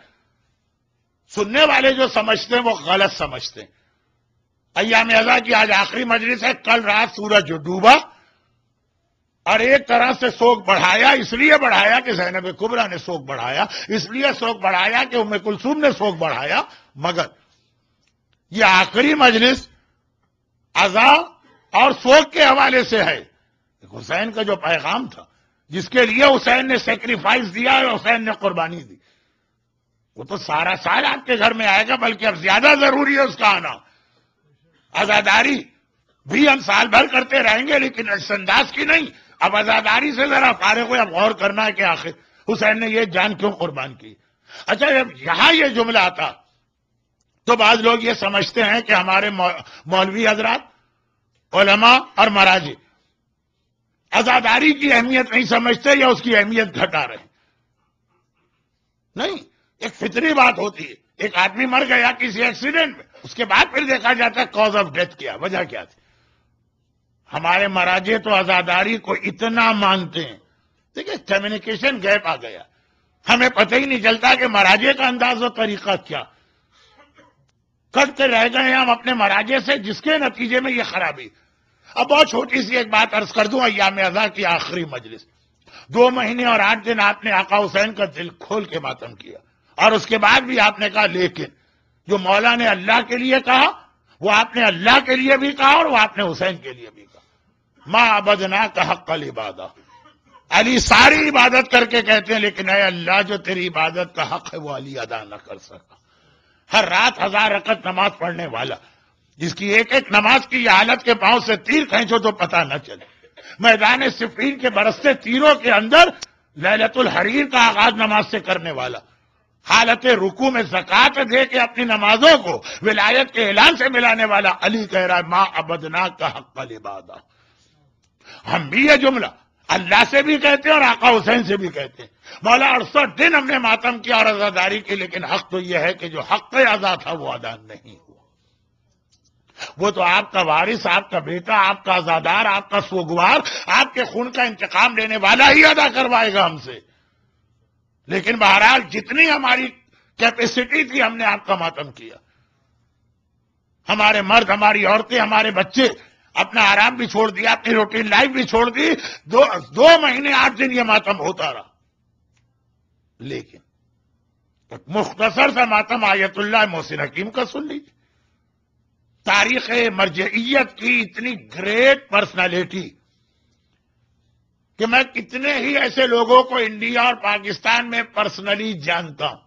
سننے والے جو سمجھتے ہیں وہ غلط سمجھتے ہیں. ایام اعزا کی آج آخری مجلس ہے. کل رات سورج ڈوبا اور ایک طرح سے سوگ بڑھایا. اس لیے بڑھایا کہ زینب کبریٰ نے سوگ بڑھایا، اس لیے سوگ بڑھایا کہ ام کلثوم نے سوگ بڑھایا. مگر یہ آخری مجلس عزا اور سوگ کے حوالے سے ہے. حسین کا جو پیغام تھا، جس کے لیے حسین نے سیکریفائس دیا ہے، حسین نے قربانی دی، وہ تو سارا سال آپ کے گھر میں آئے گا، بلکہ اب زیادہ ضروری ہے اس کا آنا. عزاداری بھی ہم سال بھر کرتے رہیں گے، لیکن اس انداز کی نہیں. اب عزاداری سے ذرا فارغ ہوئے، اب غور کرنا ہے کہ آخر حسین نے یہ جان کیوں قربان کی. اچھا، جب یہاں یہ جملہ آتا تو بعض لوگ یہ سمجھتے ہیں کہ ہمارے مولوی حضرات، علماء اور مراجع عزاداری کی اہمیت نہیں سمجھتے یا اس کی اہمیت گھٹا رہے. نہیں، ایک فطری بات ہوتی ہے. ایک آدمی مر گیا کسی ایکسیڈنٹ میں، اس کے بعد پھر دیکھا جاتا ہے کاز آف ڈیتھ کیا، وجہ کیا تھی. ہمارے مراجع تو عزاداری کو اتنا مانتے ہیں. دیکھیں، کمیونیکیشن گیپ آ گیا، ہمیں پتہ ہی نہیں چلتا کہ مراجع کا انداز و طریقہ کیا. کٹتے رہ گئے ہم اپنے مراجع سے، جس کے نتیجے میں یہ خرابی. اب بہت چھوٹی سی ایک بات عرض کر دوں. ایام اعزا کی آخری مجلس 2 مہینے اور 8 دن آپ نے آقا حسین کا دل کھول کے ماتم کیا، اور اس کے بعد بھی آپ نے کہا لیکن جو مولا نے اللہ کے لیے کہا وہ آپ نے اللہ کے لیے بھی کہا اور وہ آپ نے حسین کے لیے بھی کہا. ما عبدنا کا حق العبادہ. علی ساری عبادت کر کے کہتے ہیں لیکن اے اللہ جو تیری عبادت کا حق ہے وہ علی ادا نہ کر سکا. ہر رات 1000 رکعت نماز پڑھنے والا، جس کی ایک ایک نماز کی یہ حالت کے پاؤں سے تیر کھینچو تو پتہ نہ چلے. میدان صفین کے برستے تیروں کے اندر لیلۃ الحریر کا آغاز نماز سے کرنے والا، حالت رکوع میں زکوٰۃ دے کے اپنی نمازوں کو ولایت کے اعلان سے ملانے والا علی کہہ رہا ہے ما عبدنا کا حق العبادہ. ہم بھی یہ جملہ اللہ سے بھی کہتے ہیں اور آقا حسین سے بھی کہتے ہیں. مولا 68 دن ہم نے ماتم کیا اور عزاداری کی، لیکن حق تو یہ ہے کہ جو حق عزا تھا وہ ادا نہیں ہوا. وہ تو آپ کا وارث، آپ کا بیٹا، آپ کا عزادار، آپ کا سوگوار، آپ کے خون کا انتقام لینے والا ہی ادا کروائے گا ہم سے. لیکن بہرحال جتنی ہماری کیپیسٹی تھی ہم نے آپ کا ماتم کیا. ہمارے مرد، ہماری عورتیں، ہمارے بچے اپنا آرام بھی چھوڑ دیا، اپنی روٹین لائف بھی چھوڑ دی. 2 مہینے 8 دن یہ ماتم ہوتا رہا. لیکن ایک مختصر سا ماتم آیت اللہ محسن حکیم کا سن لیجیے. تاریخ مرجعیت کی اتنی گریٹ پرسنالٹی کہ میں کتنے ہی ایسے لوگوں کو انڈیا اور پاکستان میں پرسنلی جانتا ہوں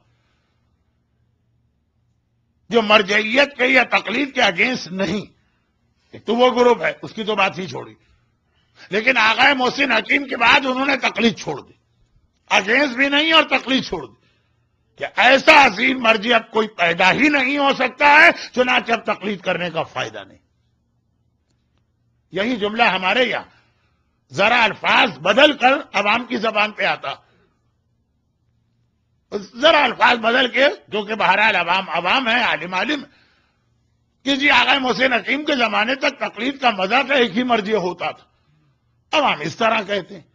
جو مرجعیت کے یا تقلید کے اگینسٹ نہیں. تو وہ گروپ ہے، اس کی تو بات ہی چھوڑی. لیکن آغا محسن حکیم کے بعد انہوں نے تقلید چھوڑ دی، اگینسٹ بھی نہیں اور تقلید چھوڑ دی. کہ ایسا عظیم مرجع اب کوئی پیدا ہی نہیں ہو سکتا ہے، چنانچہ اب تقلید کرنے کا فائدہ نہیں. یہی جملہ ہمارے یہاں ذرا الفاظ بدل کر عوام کی زبان پہ آتا، ذرا الفاظ بدل کے، جو کہ بہرحال عوام ہے، عالم ہے کہ جی آغا محسن حکیم کے زمانے تک تقلید کا مزہ تھا، ایک ہی مرجع ہوتا تھا. عوام اس طرح کہتے ہیں.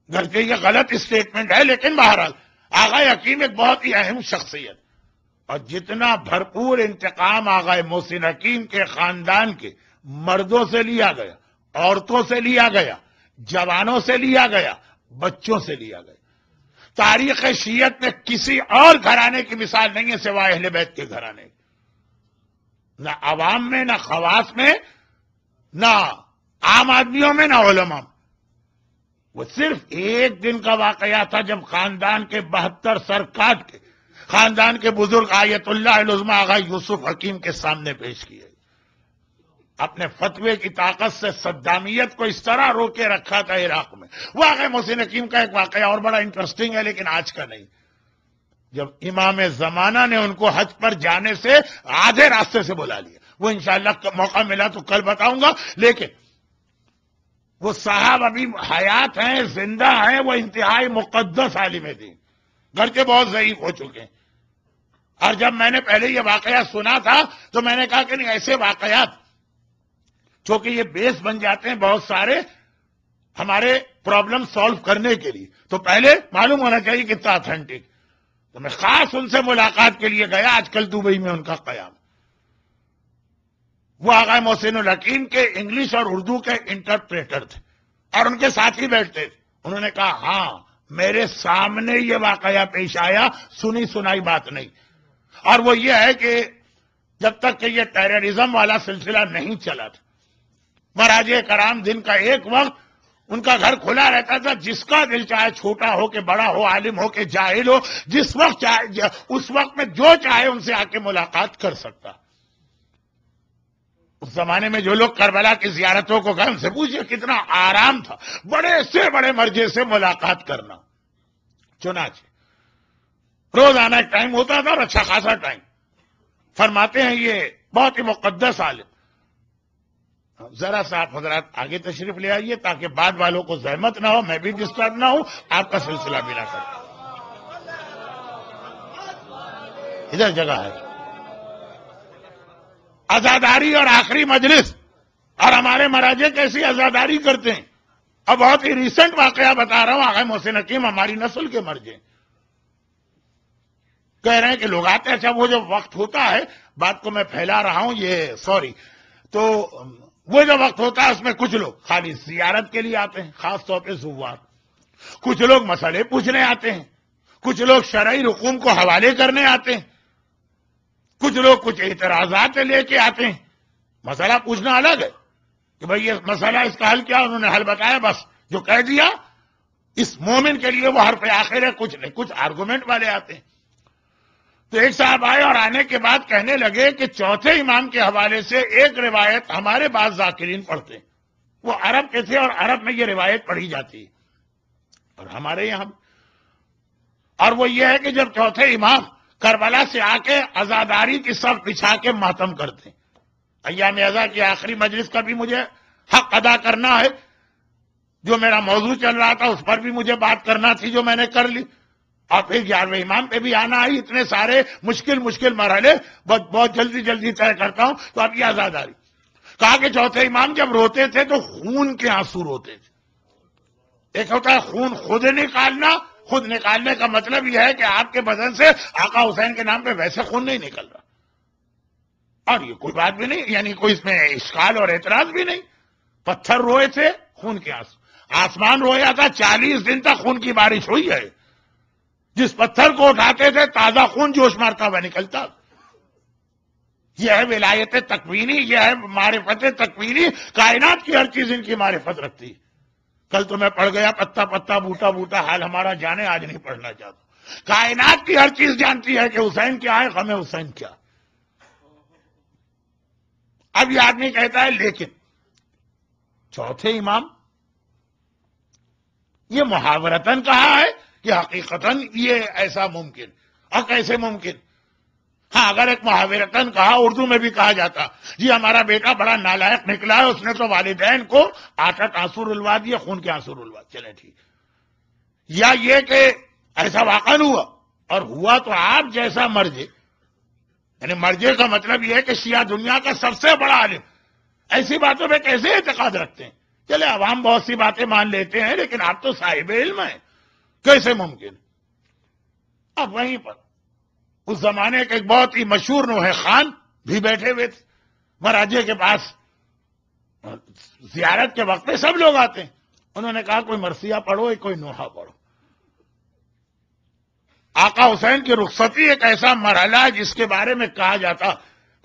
گرچہ یہ غلط اسٹیٹمنٹ ہے، لیکن بہرحال آغا حکیم ایک بہت ہی اہم شخصیت، اور جتنا بھرپور انتقام آغا محسن حکیم کے خاندان کے مردوں سے لیا گیا، عورتوں سے لیا گیا، جوانوں سے لیا گیا، بچوں سے لیا گیا. تاریخ شیعت میں کسی اور گھرانے کی مثال نہیں ہے سوائے اہل بیت کے گھرانے. نہ عوام میں، نہ خواص میں، نہ عام آدمیوں میں، نہ علماء میں. وہ صرف ایک دن کا واقعہ تھا جب خاندان کے 72 سر کاٹ کے خاندان کے بزرگ آیت اللہ العظمی آغا یوسف حکیم کے سامنے پیش کیے. اپنے فتوے کی طاقت سے صدامیت کو اس طرح روکے رکھا تھا عراق میں. وہ آغا محسن حکیم کا ایک واقعہ اور بڑا انٹرسٹنگ ہے، لیکن آج کا نہیں. جب امام زمانہ نے ان کو حج پر جانے سے آدھے راستے سے بلا لیا، وہ انشاءاللہ موقع ملا تو کل بتاؤں گا. لیکن وہ صاحب ابھی حیات ہیں، زندہ ہیں، وہ انتہائی مقدس عالم دین، گرچہ بہت ضعیف ہو چکے ہیں. اور جب میں نے پہلے یہ واقعہ سنا تھا تو میں نے کہا کہ نہیں، ایسے واقعات چونکہ یہ بیس بن جاتے ہیں بہت سارے ہمارے پرابلم سالو کرنے کے لیے، تو پہلے معلوم ہونا چاہیے کتنا اتھینٹک. تو میں خاص ان سے ملاقات کے لیے گیا. آج کل دبئی میں ان کا قیام. وہ آغا محسن الحکیم کے انگلش اور اردو کے انٹرپریٹر تھے اور ان کے ساتھ ہی بیٹھتے تھے. انہوں نے کہا ہاں میرے سامنے یہ واقعہ پیش آیا، سنی سنائی بات نہیں. اور وہ یہ ہے کہ جب تک کہ یہ ٹیررزم والا سلسلہ نہیں چلا تھا، مراجع کرام دن کا ایک وقت ان کا گھر کھلا رہتا تھا. جس کا دل چاہے، چھوٹا ہو کہ بڑا ہو، عالم ہو کہ جاہل ہو، جس وقت چاہے اس وقت میں جو چاہے ان سے آ کے ملاقات کر سکتا. اس زمانے میں جو لوگ کربلا کی زیارتوں کو گئے ان سے پوچھئے کتنا آرام تھا بڑے سے بڑے مرجع سے ملاقات کرنا. چنانچہ روزانہ ایک ٹائم ہوتا تھا اور اچھا خاصا ٹائم. فرماتے ہیں یہ بہت ہی مقدس عالم. ذرا سا آپ حضرات آگے تشریف لے آئیے تاکہ بعد والوں کو زحمت نہ ہو، میں بھی ڈسٹرب نہ ہوں، آپ کا سلسلہ بھی نہ کریں. ادھر جگہ ہے. عزاداری اور آخری مجلس، اور ہمارے مراجع کیسی عزاداری کرتے ہیں. اب بہت ہی ریسنٹ واقعہ بتا رہا ہوں. آغا محسن حکیم ہماری نسل کے مرجع کہہ رہے ہیں کہ لوگ آتے ہیں. اچھا وہ جو وقت ہوتا ہے، بات کو میں پھیلا رہا ہوں، یہ سوری، تو وہ جو وقت ہوتا ہے اس میں کچھ لوگ خالی زیارت کے لیے آتے ہیں، خاص طور پہ زوار. کچھ لوگ مسئلے پوچھنے آتے ہیں، کچھ لوگ شرعی رقوم کو حوالے کرنے آتے ہیں، کچھ لوگ کچھ اعتراضات لے کے آتے ہیں. مسئلہ پوچھنا الگ ہے کہ بھئی یہ مسئلہ، اس کا حل کیا، انہوں نے حل بتایا، بس جو کہہ دیا. اس مومن کے لیے وہ حرف آخر ہے، کچھ نہیں. کچھ آرگومنٹ والے آتے ہیں. تو ایک صاحب آئے اور آنے کے بعد کہنے لگے کہ چوتھے امام کے حوالے سے ایک روایت ہمارے بعض ذاکرین پڑھتے ہیں. وہ عرب کے تھے اور عرب میں یہ روایت پڑھی جاتی ہے اور ہمارے یہاں. اور وہ یہ ہے کہ جب چوتھے امام کربلا سے آ کے عزاداری کی صف بچھا کے ماتم کرتے ہیں. ایام عزا کی آخری مجلس کا بھی مجھے حق ادا کرنا ہے. جو میرا موضوع چل رہا تھا اس پر بھی مجھے بات کرنا تھی جو میں نے کر لی. اور پھر 11ویں امام پہ بھی آنا ہے. اتنے سارے مشکل مرحلے بہت جلدی طے کرتا ہوں. تو اب یہ عزاداری کہا کہ چوتھے امام جب روتے تھے تو خون کے آنسو روتے تھے. ایک ہوتا ہے خون خود نکالنا. خود نکالنے کا مطلب یہ ہے کہ آپ کے بدن سے آقا حسین کے نام پہ ویسے خون نہیں نکل رہا. اور یہ کوئی بات بھی نہیں، یعنی کوئی اس میں اشکال اور اعتراض بھی نہیں. پتھر روئے تھے، خون کے آنسو. آسمان رویا تھا، 40 دن تک خون کی بارش ہوئی ہے. جس پتھر کو اٹھاتے تھے تازہ خون جوش مارتا ہوا نکلتا. یہ ہے ولایت تکوینی، یہ ہے معرفت تکوینی. کائنات کی ہر چیز ان کی معرفت رکھتی. کل تو میں پڑھ گیا پتا پتا بوٹا بوٹا حال ہمارا جانے، آج نہیں پڑھنا چاہتا. کائنات کی ہر چیز جانتی ہے کہ حسین کیا ہے، غم حسین کیا. اب یہ آدمی کہتا ہے لیکن چوتھے امام یہ محاورتاً کہا ہے کہ حقیقتاً یہ ایسا ممکن. اور کیسے ممکن؟ ہاں اگر ایک محاورتاً کہا، اردو میں بھی کہا جاتا جی ہمارا بیٹا بڑا نالائق نکلا ہے، اس نے تو والدین کو 8 آنسو رلوا دیے، خون کے آنسو رلوا. چلے ٹھیک. یا یہ کہ ایسا واقعہ ہوا، اور ہوا تو آپ جیسا مرجے. یعنی مرجے کا مطلب یہ ہے کہ شیعہ دنیا کا سب سے بڑا عالم ایسی باتوں پہ کیسے اعتقاد رکھتے ہیں؟ چلے عوام بہت سی باتیں مان لیتے ہیں، لیکن آپ تو صاحب علم ہیں، کیسے ممکن؟ اب وہیں پر اس زمانے کے ایک بہت ہی مشہور نوحہ خان بھی بیٹھے ہوئے تھے مراجے کے پاس. زیارت کے وقت پہ سب لوگ آتے ہیں. انہوں نے کہا کوئی مرثیہ پڑھو، کوئی نوحہ پڑھو. آقا حسین کی رخصتی ایک ایسا مرحلہ ہے جس کے بارے میں کہا جاتا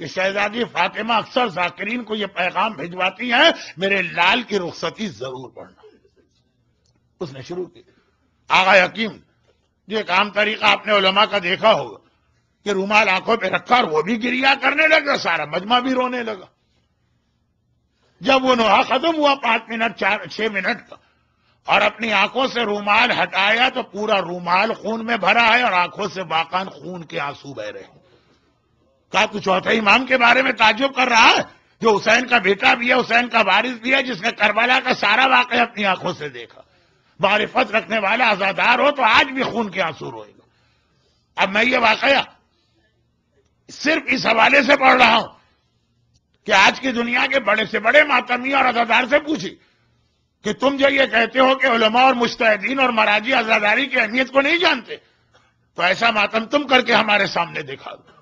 کہ شہزادی فاطمہ اکثر ذاکرین کو یہ پیغام بھجواتی ہیں میرے لال کی رخصتی ضرور پڑھنا. اس نے شروع کی. آغا حکیم جو ایک عام طریقہ آپ نے علماء کا دیکھا ہوگا کہ رومال آنکھوں پہ رکھا اور وہ بھی گریا کرنے لگا، سارا مجمع بھی رونے لگا. جب وہ نوحہ ختم ہوا 5 منٹ 6 منٹ کا، اور اپنی آنکھوں سے رومال ہٹایا تو پورا رومال خون میں بھرا ہے اور آنکھوں سے باقاً خون کے آنسو بہ رہے ہیں. کہا تو چوتھے امام کے بارے میں تعجب کر رہا ہے جو حسین کا بیٹا بھی ہے، حسین کا وارث بھی ہے، جس نے کربلا کا سارا واقعہ اپنی آنکھوں سے دیکھا. معرفت رکھنے والا عزادار ہو تو آج بھی خون کے آنسو روئے گا. اب میں یہ واقعہ صرف اس حوالے سے پڑھ رہا ہوں کہ آج کی دنیا کے بڑے سے بڑے ماتمی اور عزادار سے پوچھی کہ تم جو یہ کہتے ہو کہ علماء اور مجتہدین اور مراجی عزاداری کی اہمیت کو نہیں جانتے، تو ایسا ماتم تم کر کے ہمارے سامنے دکھا دو.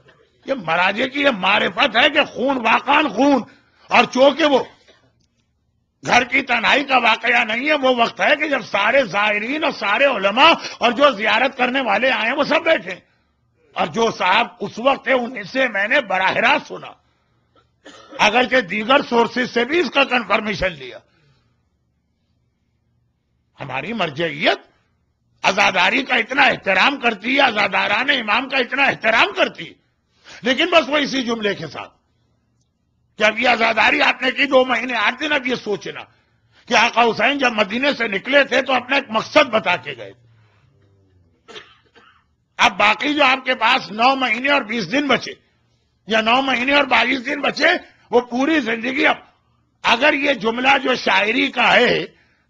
یہ مراجے کی یہ معرفت ہے کہ خون واقعاً خون، اور چونکہ وہ گھر کی تنہائی کا واقعہ نہیں ہے، وہ وقت ہے کہ جب سارے زائرین اور سارے علماء اور جو زیارت کرنے والے آئے ہیں وہ سب بیٹھے. اور جو صاحب اس وقت ہے انہیں سے میں نے براہ راست سنا، اگرچہ دیگر سورسز سے بھی اس کا کنفرمیشن لیا. ہماری مرجعیت عزاداری کا اتنا احترام کرتی ہے، عزاداران امام کا اتنا احترام کرتی ہے، لیکن بس وہ اسی جملے کے ساتھ کہ اب یہ عزاداری آپ نے کی 2 مہینے 8 دن. اب یہ سوچنا کہ آقا حسین جب مدینے سے نکلے تھے تو اپنا ایک مقصد بتا کے گئے. اب باقی جو آپ کے پاس 9 مہینے اور 20 دن بچے یا 9 مہینے اور 22 دن بچے، وہ پوری زندگی. اب اگر یہ جملہ جو شاعری کا ہے،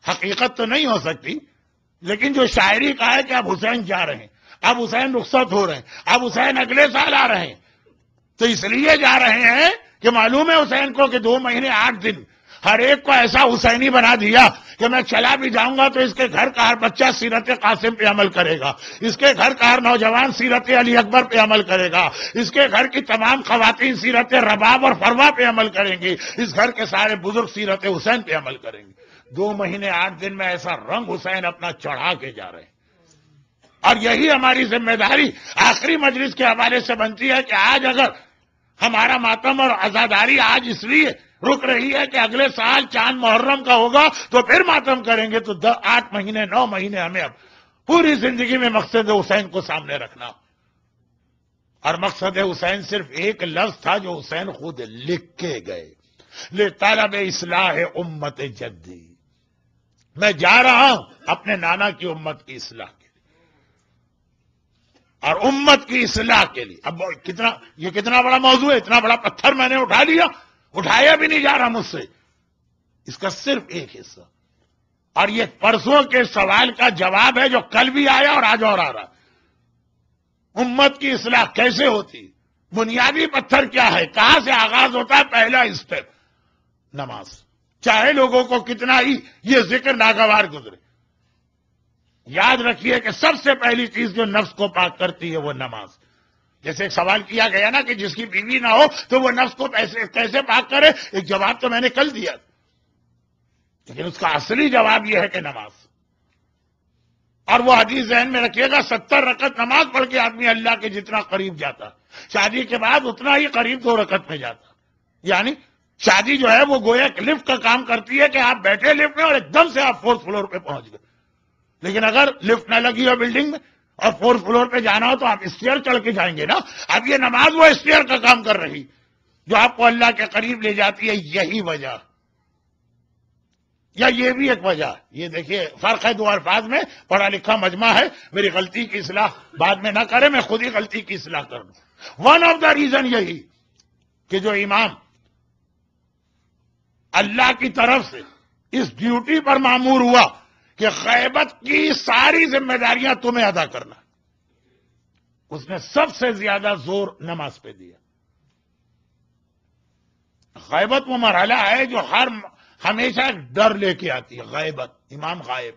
حقیقت تو نہیں ہو سکتی، لیکن جو شاعری کا ہے کہ اب حسین جا رہے ہیں، اب حسین رخصت ہو رہے ہیں، اب حسین اگلے سال آ رہے ہیں، تو اس لیے جا رہے ہیں کہ معلوم ہے حسین کو کہ 2 مہینے 8 دن ہر ایک کو ایسا حسینی بنا دیا کہ میں چلا بھی جاؤں گا تو اس کے گھر کا ہر بچہ سیرت قاسم پہ عمل کرے گا، اس کے گھر کا ہر نوجوان سیرت علی اکبر پہ عمل کرے گا، اس کے گھر کی تمام خواتین سیرت رباب اور فروا پہ عمل کریں گی، اس گھر کے سارے بزرگ سیرت حسین پہ عمل کریں گے. 2 مہینے 8 دن میں ایسا رنگ حسین اپنا چڑھا کے جا رہے ہیں. اور یہی ہماری ذمہ داری آخری مجلس کے حوالے سے بنتی ہے کہ آج اگر ہمارا ماتم اور عزاداری آج اس لیے رک رہی ہے کہ اگلے سال چاند محرم کا ہوگا تو پھر ماتم کریں گے، تو 8 مہینے 9 مہینے ہمیں اب پوری زندگی میں مقصد حسین کو سامنے رکھنا. اور مقصد حسین صرف ایک لفظ تھا جو حسین خود لکھ کے گئے، لطلب اصلاح امت جدی. میں جا رہا ہوں اپنے نانا کی امت کی اصلاح کے لیے اور امت کی اصلاح کے لیے. اب یہ کتنا بڑا موضوع ہے، اتنا بڑا پتھر میں نے اٹھا لیا، اٹھایا بھی نہیں جا رہا مجھ سے. اس کا صرف ایک حصہ، اور یہ پرسوں کے سوال کا جواب ہے جو کل بھی آیا اور آج اور آ رہا. امت کی اصلاح کیسے ہوتی؟ بنیادی پتھر کیا ہے؟ کہاں سے آغاز ہوتا ہے؟ پہلا اسٹیپ نماز، چاہے لوگوں کو کتنا ہی یہ ذکر ناگوار گزرے۔ یاد رکھیے کہ سب سے پہلی چیز جو نفس کو پاک کرتی ہے وہ نماز۔ جیسے ایک سوال کیا گیا نا کہ جس کی بیوی نہ ہو تو وہ نفس کو کیسے پاک کرے، ایک جواب تو میں نے کل دیا، لیکن اس کا اصلی جواب یہ ہے کہ نماز۔ اور وہ حدیث ذہن میں رکھیے گا، 70 رکعت نماز پڑھ کے آدمی اللہ کے جتنا قریب جاتا، شادی کے بعد اتنا ہی قریب 2 رکعت میں جاتا۔ یعنی شادی جو ہے وہ گویا لفٹ کا کام کرتی ہے کہ آپ بیٹھے لفٹ میں اور ایک دم سے آپ 4th فلور پہ پہنچ گئے، لیکن اگر لفٹ نہ لگی ہو بلڈنگ میں اور 4th فلور پہ جانا ہو تو آپ اسٹیئر چڑھ کے جائیں گے نا۔ اب یہ نماز وہ اسٹیئر کا کام کر رہی جو آپ کو اللہ کے قریب لے جاتی ہے۔ یہی وجہ، یا یہ بھی ایک وجہ، یہ دیکھیے فرق ہے 2 الفاظ میں، پڑھا لکھا مجمع ہے، میری غلطی کی اصلاح بعد میں نہ کرے، میں خود ہی غلطی کی اصلاح کر دوں۔ ون آف دا ریزن یہی کہ جو امام اللہ کی طرف سے اس ڈیوٹی پر مامور ہوا کہ غیبت کی ساری ذمہ داریاں تمہیں ادا کرنا، اس نے سب سے زیادہ زور نماز پہ دیا۔ غیبت وہ مرحلہ ہے جو ہمیشہ ڈر لے کے آتی ہے۔ غیبت، امام غائب،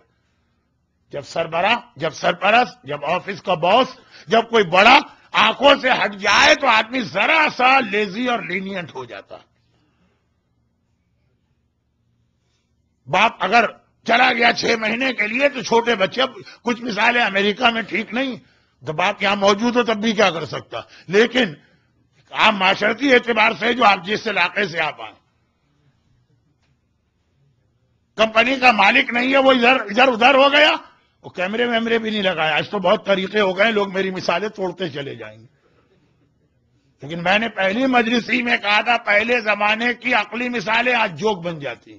جب سربراہ، جب سرپرست، جب آفس کا باس، جب کوئی بڑا آنکھوں سے ہٹ جائے تو آدمی ذرا سا لیزی اور لینینٹ ہو جاتا۔ باپ اگر چلا گیا 6 مہینے کے لیے تو چھوٹے بچے، کچھ مثالیں امریکہ میں ٹھیک نہیں تو باپ یہاں موجود ہو تب بھی کیا کر سکتا، لیکن آپ معاشرتی اعتبار سے جو آپ جس علاقے سے آپ آئیں، کمپنی کا مالک نہیں ہے، وہ ادھر ادھر ہو گیا، وہ کیمرے ویمرے بھی نہیں لگایا۔ آج تو بہت طریقے ہو گئے، لوگ میری مثالیں توڑتے چلے جائیں گے، لیکن میں نے پہلی مجلس ہی میں کہا تھا پہلے زمانے کی عقلی مثالیں آج جوک بن جاتی،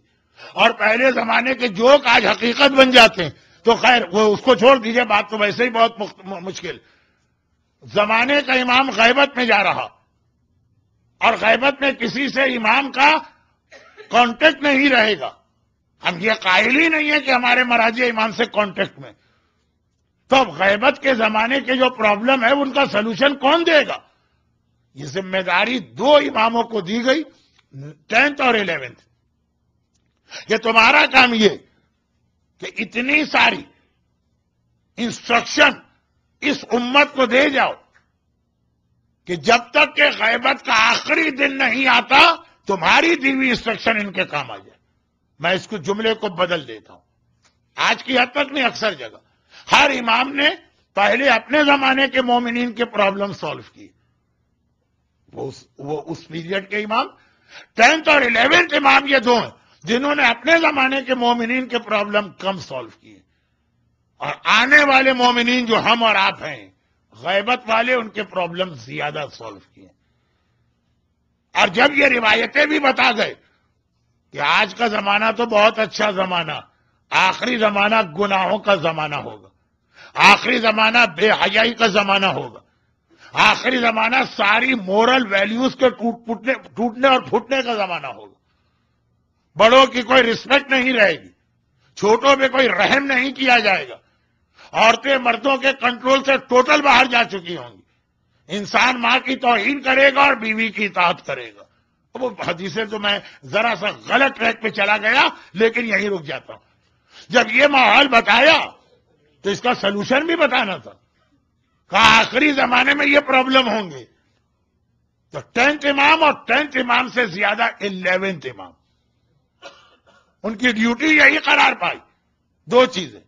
اور پہلے زمانے کے جوک آج حقیقت بن جاتے ہیں۔ تو خیر وہ اس کو چھوڑ دیجئے، بات تو ویسے ہی بہت مشکل۔ زمانے کا امام غیبت میں جا رہا اور غیبت میں کسی سے امام کا کانٹیکٹ نہیں رہے گا، ہم یہ قائل ہی نہیں ہے کہ ہمارے مراجع امام سے کانٹیکٹ میں، تو اب غیبت کے زمانے کے جو پرابلم ہے ان کا سلوشن کون دے گا؟ یہ ذمہ داری 2 اماموں کو دی گئی، 10th اور 11th۔ یہ تمہارا کام یہ کہ اتنی ساری انسٹرکشن اس امت کو دے جاؤ کہ جب تک کہ غیبت کا آخری دن نہیں آتا تمہاری دی ہوئی انسٹرکشن ان کے کام آ جائے۔ میں اس کو جملے کو بدل دیتا ہوں، آج کی حد تک نہیں، اکثر جگہ ہر امام نے پہلے اپنے زمانے کے مومنین کے پرابلم سالو کی، وہ اس پیریڈ کے امام 10th اور 11th امام یہ 2 ہیں جنہوں نے اپنے زمانے کے مومنین کے پرابلم کم سالو کیے، اور آنے والے مومنین جو ہم اور آپ ہیں غیبت والے ان کے پرابلم زیادہ سالو کیے۔ اور جب یہ روایتیں بھی بتا گئے کہ آج کا زمانہ تو بہت اچھا زمانہ، آخری زمانہ گناہوں کا زمانہ ہوگا، آخری زمانہ بے حیائی کا زمانہ ہوگا، آخری زمانہ ساری مورل ویلیوز کے ٹوٹنے اور پھوٹنے کا زمانہ ہوگا، بڑوں کی کوئی رسپیکٹ نہیں رہے گی، چھوٹوں پہ کوئی رحم نہیں کیا جائے گا، عورتیں مردوں کے کنٹرول سے ٹوٹل باہر جا چکی ہوں گی، انسان ماں کی توہین کرے گا اور بیوی کی اطاعت کرے گا۔ وہ حدیثیں تو میں ذرا سا غلط ٹریک پہ چلا گیا لیکن یہیں رک جاتا ہوں۔ جب یہ ماحول بتایا تو اس کا سلوشن بھی بتانا تھا، کہا آخری زمانے میں یہ پرابلم ہوں گے، تو 10th امام اور 10th امام سے زیادہ 11th امام، ان کی ڈیوٹی یہی قرار پائی۔ 2 چیزیں،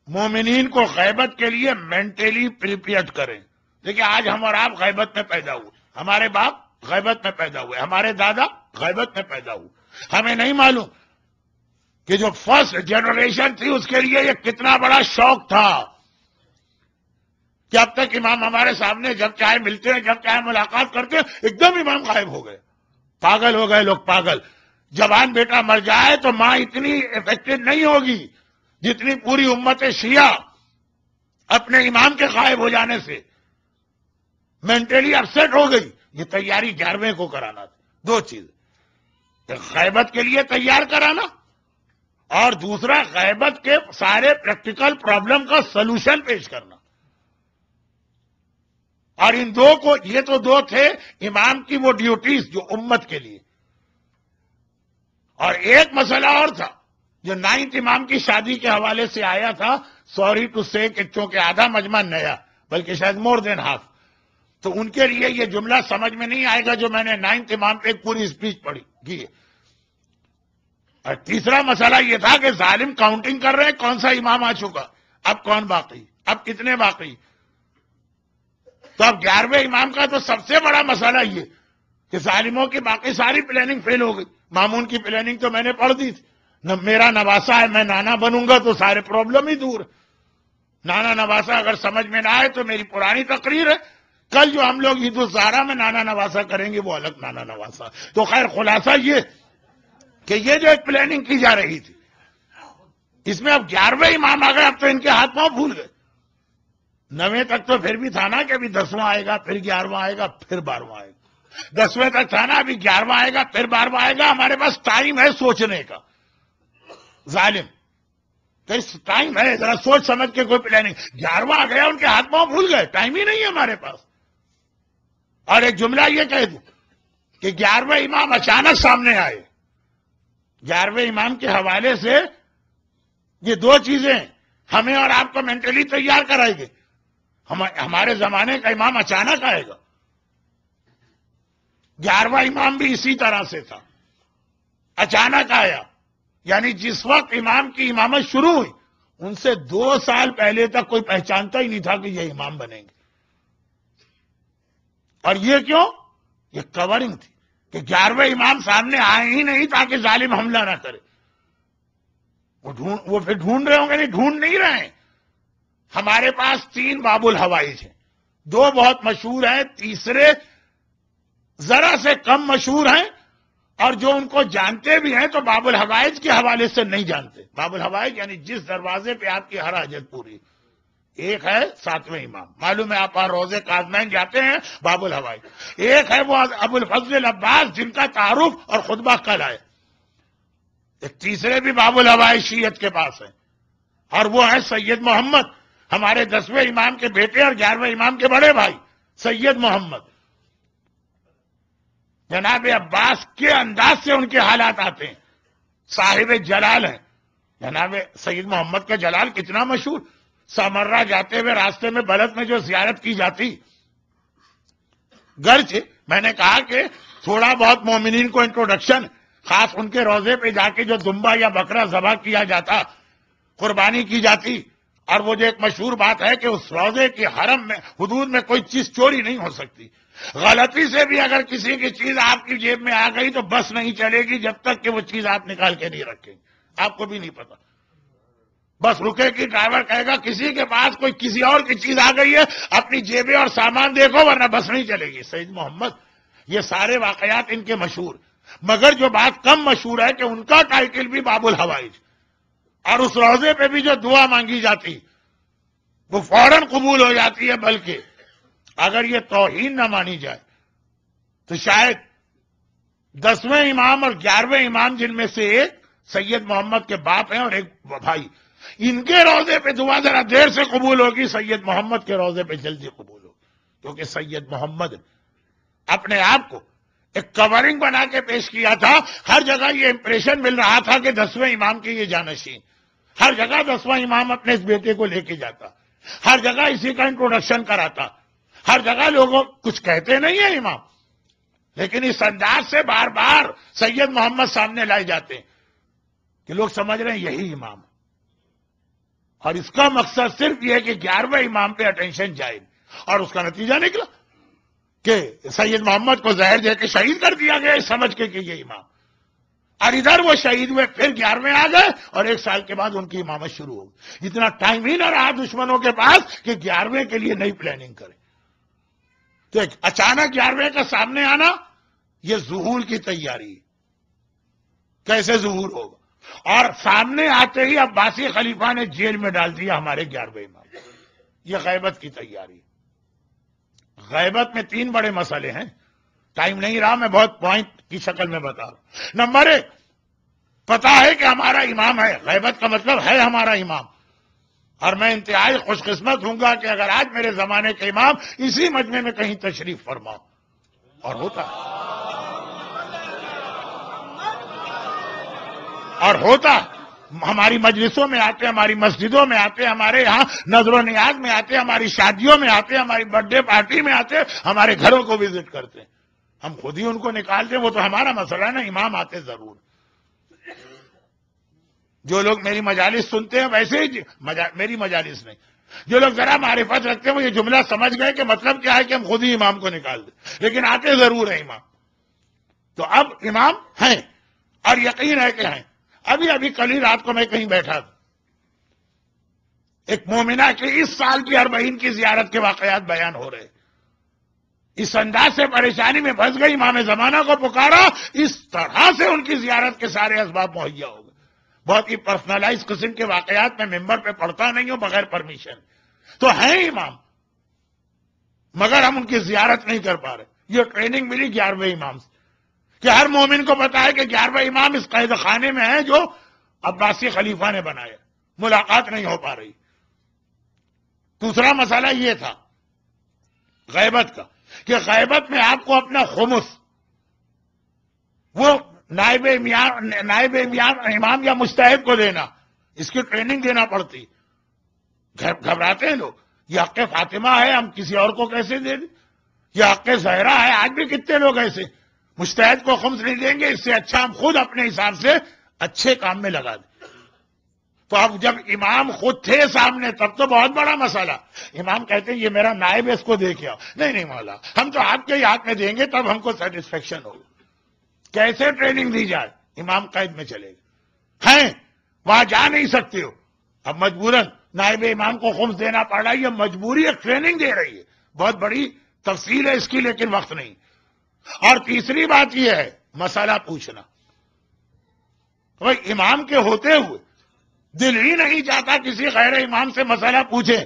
مومنین کو غیبت کے لیے مینٹلی پریپیئرڈ کریں۔ دیکھیں آج ہم اور آپ غیبت میں پیدا ہوئے، ہمارے باپ غیبت میں پیدا ہوئے، ہمارے دادا غیبت میں پیدا ہوئے، ہمیں نہیں معلوم کہ جو فرسٹ جنریشن تھی اس کے لیے یہ کتنا بڑا شوق تھا کہ اب تک امام ہمارے سامنے جب چاہے ملتے ہیں، جب چاہے ملاقات کرتے ہیں، ایک دم امام غائب ہو گئے، پاگل ہو گئے لوگ، پاگل۔ جوان بیٹا مر جائے تو ماں اتنی افیکٹڈ نہیں ہوگی جتنی پوری امت شیعہ اپنے امام کے غائب ہو جانے سے مینٹلی اپسیٹ ہو گئی۔ یہ تیاری 11ویں کو کرانا تھا۔ 2 چیز، غیبت کے لیے تیار کرانا اور دوسرا غیبت کے سارے پریکٹیکل پرابلم کا سلوشن پیش کرنا۔ اور ان دو کو، یہ تو دو تھے امام کی وہ ڈیوٹیز جو امت کے لیے، اور ایک مسئلہ اور تھا جو 9th امام کی شادی کے حوالے سے آیا تھا. سوری ٹو سے کہ چونکہ آدھا مجمع نیا، بلکہ شاید مور دین ہاف، تو ان کے لیے یہ جملہ سمجھ میں نہیں آئے گا جو میں نے 9th امام پہ ایک پوری اسپیچ پڑھی کی. اور تیسرا مسئلہ یہ تھا کہ ظالم کاؤنٹنگ کر رہے ہیں کون سا امام آ چکا، اب کون باقی، اب کتنے باقی. تو اب 11ویں امام کا تو سب سے بڑا مسئلہ یہ کہ ظالموں کی باقی ساری پلاننگ فیل ہو گئی. مامون کی پلاننگ تو میں نے پڑھ دی تھی، میرا نواسا ہے میں نانا بنوں گا تو سارے پرابلم ہی دور. نانا نواسا اگر سمجھ میں نہ آئے تو میری پرانی تقریر ہے، کل جو ہم لوگ عید الزہرا میں نانا نواسا کریں گے وہ الگ نانا نواسا. تو خیر خلاصہ یہ کہ یہ جو ایک پلاننگ کی جا رہی تھی، اس میں اب 11ویں امام آ گئے، اب تو ان کے ہاتھ پاؤں پھول گئے. 9ویں تک تو پھر بھی تھا نا کہ ابھی 10واں آئے گا، پھر 11واں آئے گا، پھر 12واں آئے گا. 10ویں تک تھا نا ابھی 11واں آئے گا، پھر 12واں آئے گا. ہمارے پاس ٹائم ہے سوچنے کا. ظالم تو اس ٹائم ہے، ذرا سوچ سمجھ کے کوئی پلاننگ. 11واں آ گیا، ان کے ہاتھ پاؤں بھول گئے، ٹائم ہی نہیں ہے ہمارے پاس. اور ایک جملہ یہ کہہ دوں کہ 11ویں امام اچانک سامنے آئے. 11ویں امام کے حوالے سے یہ دو چیزیں ہمیں اور آپ کو مینٹلی تیار کرائے گی. ہمارے زمانے کا امام اچانک آئے گا. 11واں امام بھی اسی طرح سے تھا، اچانک آیا. یعنی جس وقت امام کی امامت شروع ہوئی ان سے 2 سال پہلے تک کوئی پہچانتا ہی نہیں تھا کہ یہ امام بنیں گے. اور یہ کیوں؟ یہ کورنگ تھی کہ 11ویں امام سامنے آئے ہی نہیں تاکہ ظالم حملہ نہ کرے. وہ پھر ڈھونڈ رہے ہوں گے، نہیں ڈھونڈ نہیں رہے ہیں. ہمارے پاس 3 باب الحوائج ہیں، 2 بہت مشہور ہیں، تیسرے ذرا سے کم مشہور ہیں، اور جو ان کو جانتے بھی ہیں تو باب الحوائج کے حوالے سے نہیں جانتے. باب الحوائج یعنی جس دروازے پہ آپ کی ہر حاجت پوری. ایک ہے 7ویں امام، معلوم ہے آپ روزے کاظمین جاتے ہیں، باب الحوائج. ایک ہے وہ ابو الفضل العباس جن کا تعارف اور خطبہ کل آئے. ایک تیسرے بھی باب الحوائج شیعت کے پاس ہے، اور وہ ہے سید محمد، ہمارے 10ویں امام کے بیٹے اور 11ویں امام کے بڑے بھائی سید محمد. جناب عباس کے انداز سے ان کے حالات آتے ہیں، صاحب جلال ہیں. جناب سید محمد کا جلال کتنا مشہور. سامرہ جاتے ہوئے راستے میں بلد میں جو زیارت کی جاتی، گرچہ میں نے کہا کہ تھوڑا بہت مومنین کو انٹروڈکشن، خاص ان کے روزے پہ جا کے جو دمبا یا بکرا ذبح کیا جاتا، قربانی کی جاتی. اور وہ جو ایک مشہور بات ہے کہ اس روزے کے حرم میں حدود میں کوئی چیز چوری نہیں ہو سکتی. غلطی سے بھی اگر کسی کی چیز آپ کی جیب میں آ گئی تو بس نہیں چلے گی جب تک کہ وہ چیز آپ نکال کے نہیں رکھیں. آپ کو بھی نہیں پتا، بس رکے گی، ڈرائیور کہے گا کسی کے پاس کوئی کسی اور کی چیز آ گئی ہے، اپنی جیبیں اور سامان دیکھو ورنہ بس نہیں چلے گی. سید محمد، یہ سارے واقعات ان کے مشہور. مگر جو بات کم مشہور ہے کہ ان کا ٹائٹل بھی باب الحوائج، اور اس روزے پہ بھی جو دعا مانگی جاتی وہ فوراً قبول ہو جاتی ہے. بلکہ اگر یہ توہین نہ مانی جائے تو شاید 10ویں امام اور 11ویں امام جن میں سے ایک سید محمد کے باپ ہیں اور ایک بھائی، ان کے روزے پہ دعا ذرا دیر سے قبول ہوگی، سید محمد کے روزے پہ جلدی قبول ہوگی. کیونکہ سید محمد اپنے آپ کو ایک کورنگ بنا کے پیش کیا تھا. ہر جگہ یہ امپریشن مل رہا تھا کہ 10ویں امام کے یہ جانشین، ہر جگہ 10واں امام اپنے اس بیٹے کو لے کے جاتا، ہر جگہ اسی کا انٹروڈکشن کراتا، ہر جگہ لوگوں کچھ کہتے نہیں ہیں امام، لیکن اس انداز سے بار بار سید محمد سامنے لائے جاتے ہیں کہ لوگ سمجھ رہے ہیں یہی امام. اور اس کا مقصد صرف یہ ہے کہ 11ویں امام پہ اٹینشن جائے. اور اس کا نتیجہ نکلا کہ سید محمد کو زہر دے کے شہید کر دیا گیا سمجھ کے کہ یہ امام. اور ادھر وہ شہید ہوئے، پھر 11ویں آ گئے اور 1 سال کے بعد ان کی امامت شروع ہو گئی. اتنا ٹائم ہی نہ رہا دشمنوں کے پاس کہ 11ویں کے لیے نئی پلاننگ کرے. تو اچانک 11ویں کا سامنے آنا یہ ظہور کی تیاری. کیسے ظہور ہوگا؟ اور سامنے آتے ہی عباسی خلیفہ نے جیل میں ڈال دیا ہمارے 11ویں امام. یہ غیبت کی تیاری. غیبت میں 3 بڑے مسئلے ہیں، ٹائم نہیں رہا، میں بہت پوائنٹ کی شکل میں بتا رہا ہوں. نمبر 1، پتا ہے کہ ہمارا امام ہے، غیبت کا مطلب ہے ہمارا امام، اور میں انتہائی خوش قسمت ہوں گا کہ اگر آج میرے زمانے کے امام اسی مجمع میں کہیں تشریف فرما، اور ہوتا ہماری مجلسوں میں آتے، ہماری مسجدوں میں آتے، ہمارے یہاں نظر و نیاز میں آتے، ہماری شادیوں میں آتے، ہماری برتھ ڈے پارٹی میں آتے، ہمارے گھروں کو وزٹ کرتے، ہم خود ہی ان کو نکالتے، وہ تو ہمارا مسئلہ ہے نا، امام آتے ضرور۔ جو لوگ میری مجالس سنتے ہیں ویسے ہی میری مجالس نہیں، جو لوگ ذرا معرفت رکھتے ہیں وہ یہ جملہ سمجھ گئے کہ مطلب کیا ہے کہ ہم خود ہی امام کو نکال دیں، لیکن آتے ضرور ہیں امام۔ تو اب امام ہیں اور یقین ہے کہ ہیں۔ ابھی کل ہی رات کو میں کہیں بیٹھا تھا، ایک مومنہ کے اس سال کی 40 کی زیارت کے واقعات بیان ہو رہے، اس انداز سے پریشانی میں پھنس گئی، امام زمانہ کو پکارا، اس طرح سے ان کی زیارت کے سارے اسباب مہیا ہو گئے۔ بہت ہی پرسنلائز قسم کے واقعات میں ممبر پہ پڑھتا نہیں ہوں بغیر پرمیشن، تو ہیں امام مگر ہم ان کی زیارت نہیں کر پا رہے۔ یہ ٹریننگ ملی 11ویں امام سے کہ ہر مومن کو پتا ہے کہ 11واں امام اس قید خانے میں ہے جو عباسی خلیفہ نے بنایا، ملاقات نہیں ہو پا رہی۔ دوسرا مسئلہ یہ تھا غیبت کا کہ غیبت میں آپ کو اپنا خمس وہ نائب امام یا مجتہد کو دینا، اس کی ٹریننگ دینا پڑتی۔ گھبراتے ہیں لوگ، یہ حق فاطمہ ہے ہم کسی اور کو کیسے دے دیں، یہ حق زہرا ہے، آج بھی کتنے لوگ ایسے مجتہد کو خمس نہیں دیں گے، اس سے اچھا ہم خود اپنے حساب سے اچھے کام میں لگا دیں۔ تو اب جب امام خود تھے سامنے تب تو بہت بڑا مسئلہ، امام کہتے ہیں یہ میرا نائب ہے اس کو دے کے آؤ، نہیں مولا ہم تو آپ کے ہی ہاتھ میں دیں گے تب ہم کو سیٹسفیکشن ہوگا۔ کیسے ٹریننگ دی جائے؟ امام قید میں چلے گئے ہیں، وہاں جا نہیں سکتے ہو، اب مجبوراً نائب امام کو خمس دینا پڑ رہا ہے، یہ مجبوری ایک ٹریننگ دے رہی ہے، بہت بڑی تفصیل ہے اس کی لیکن وقت نہیں۔ اور تیسری بات یہ ہے مسئلہ پوچھنا، بھائی امام کے ہوتے ہوئے دل ہی نہیں چاہتا کسی غیر امام سے مسئلہ پوچھے،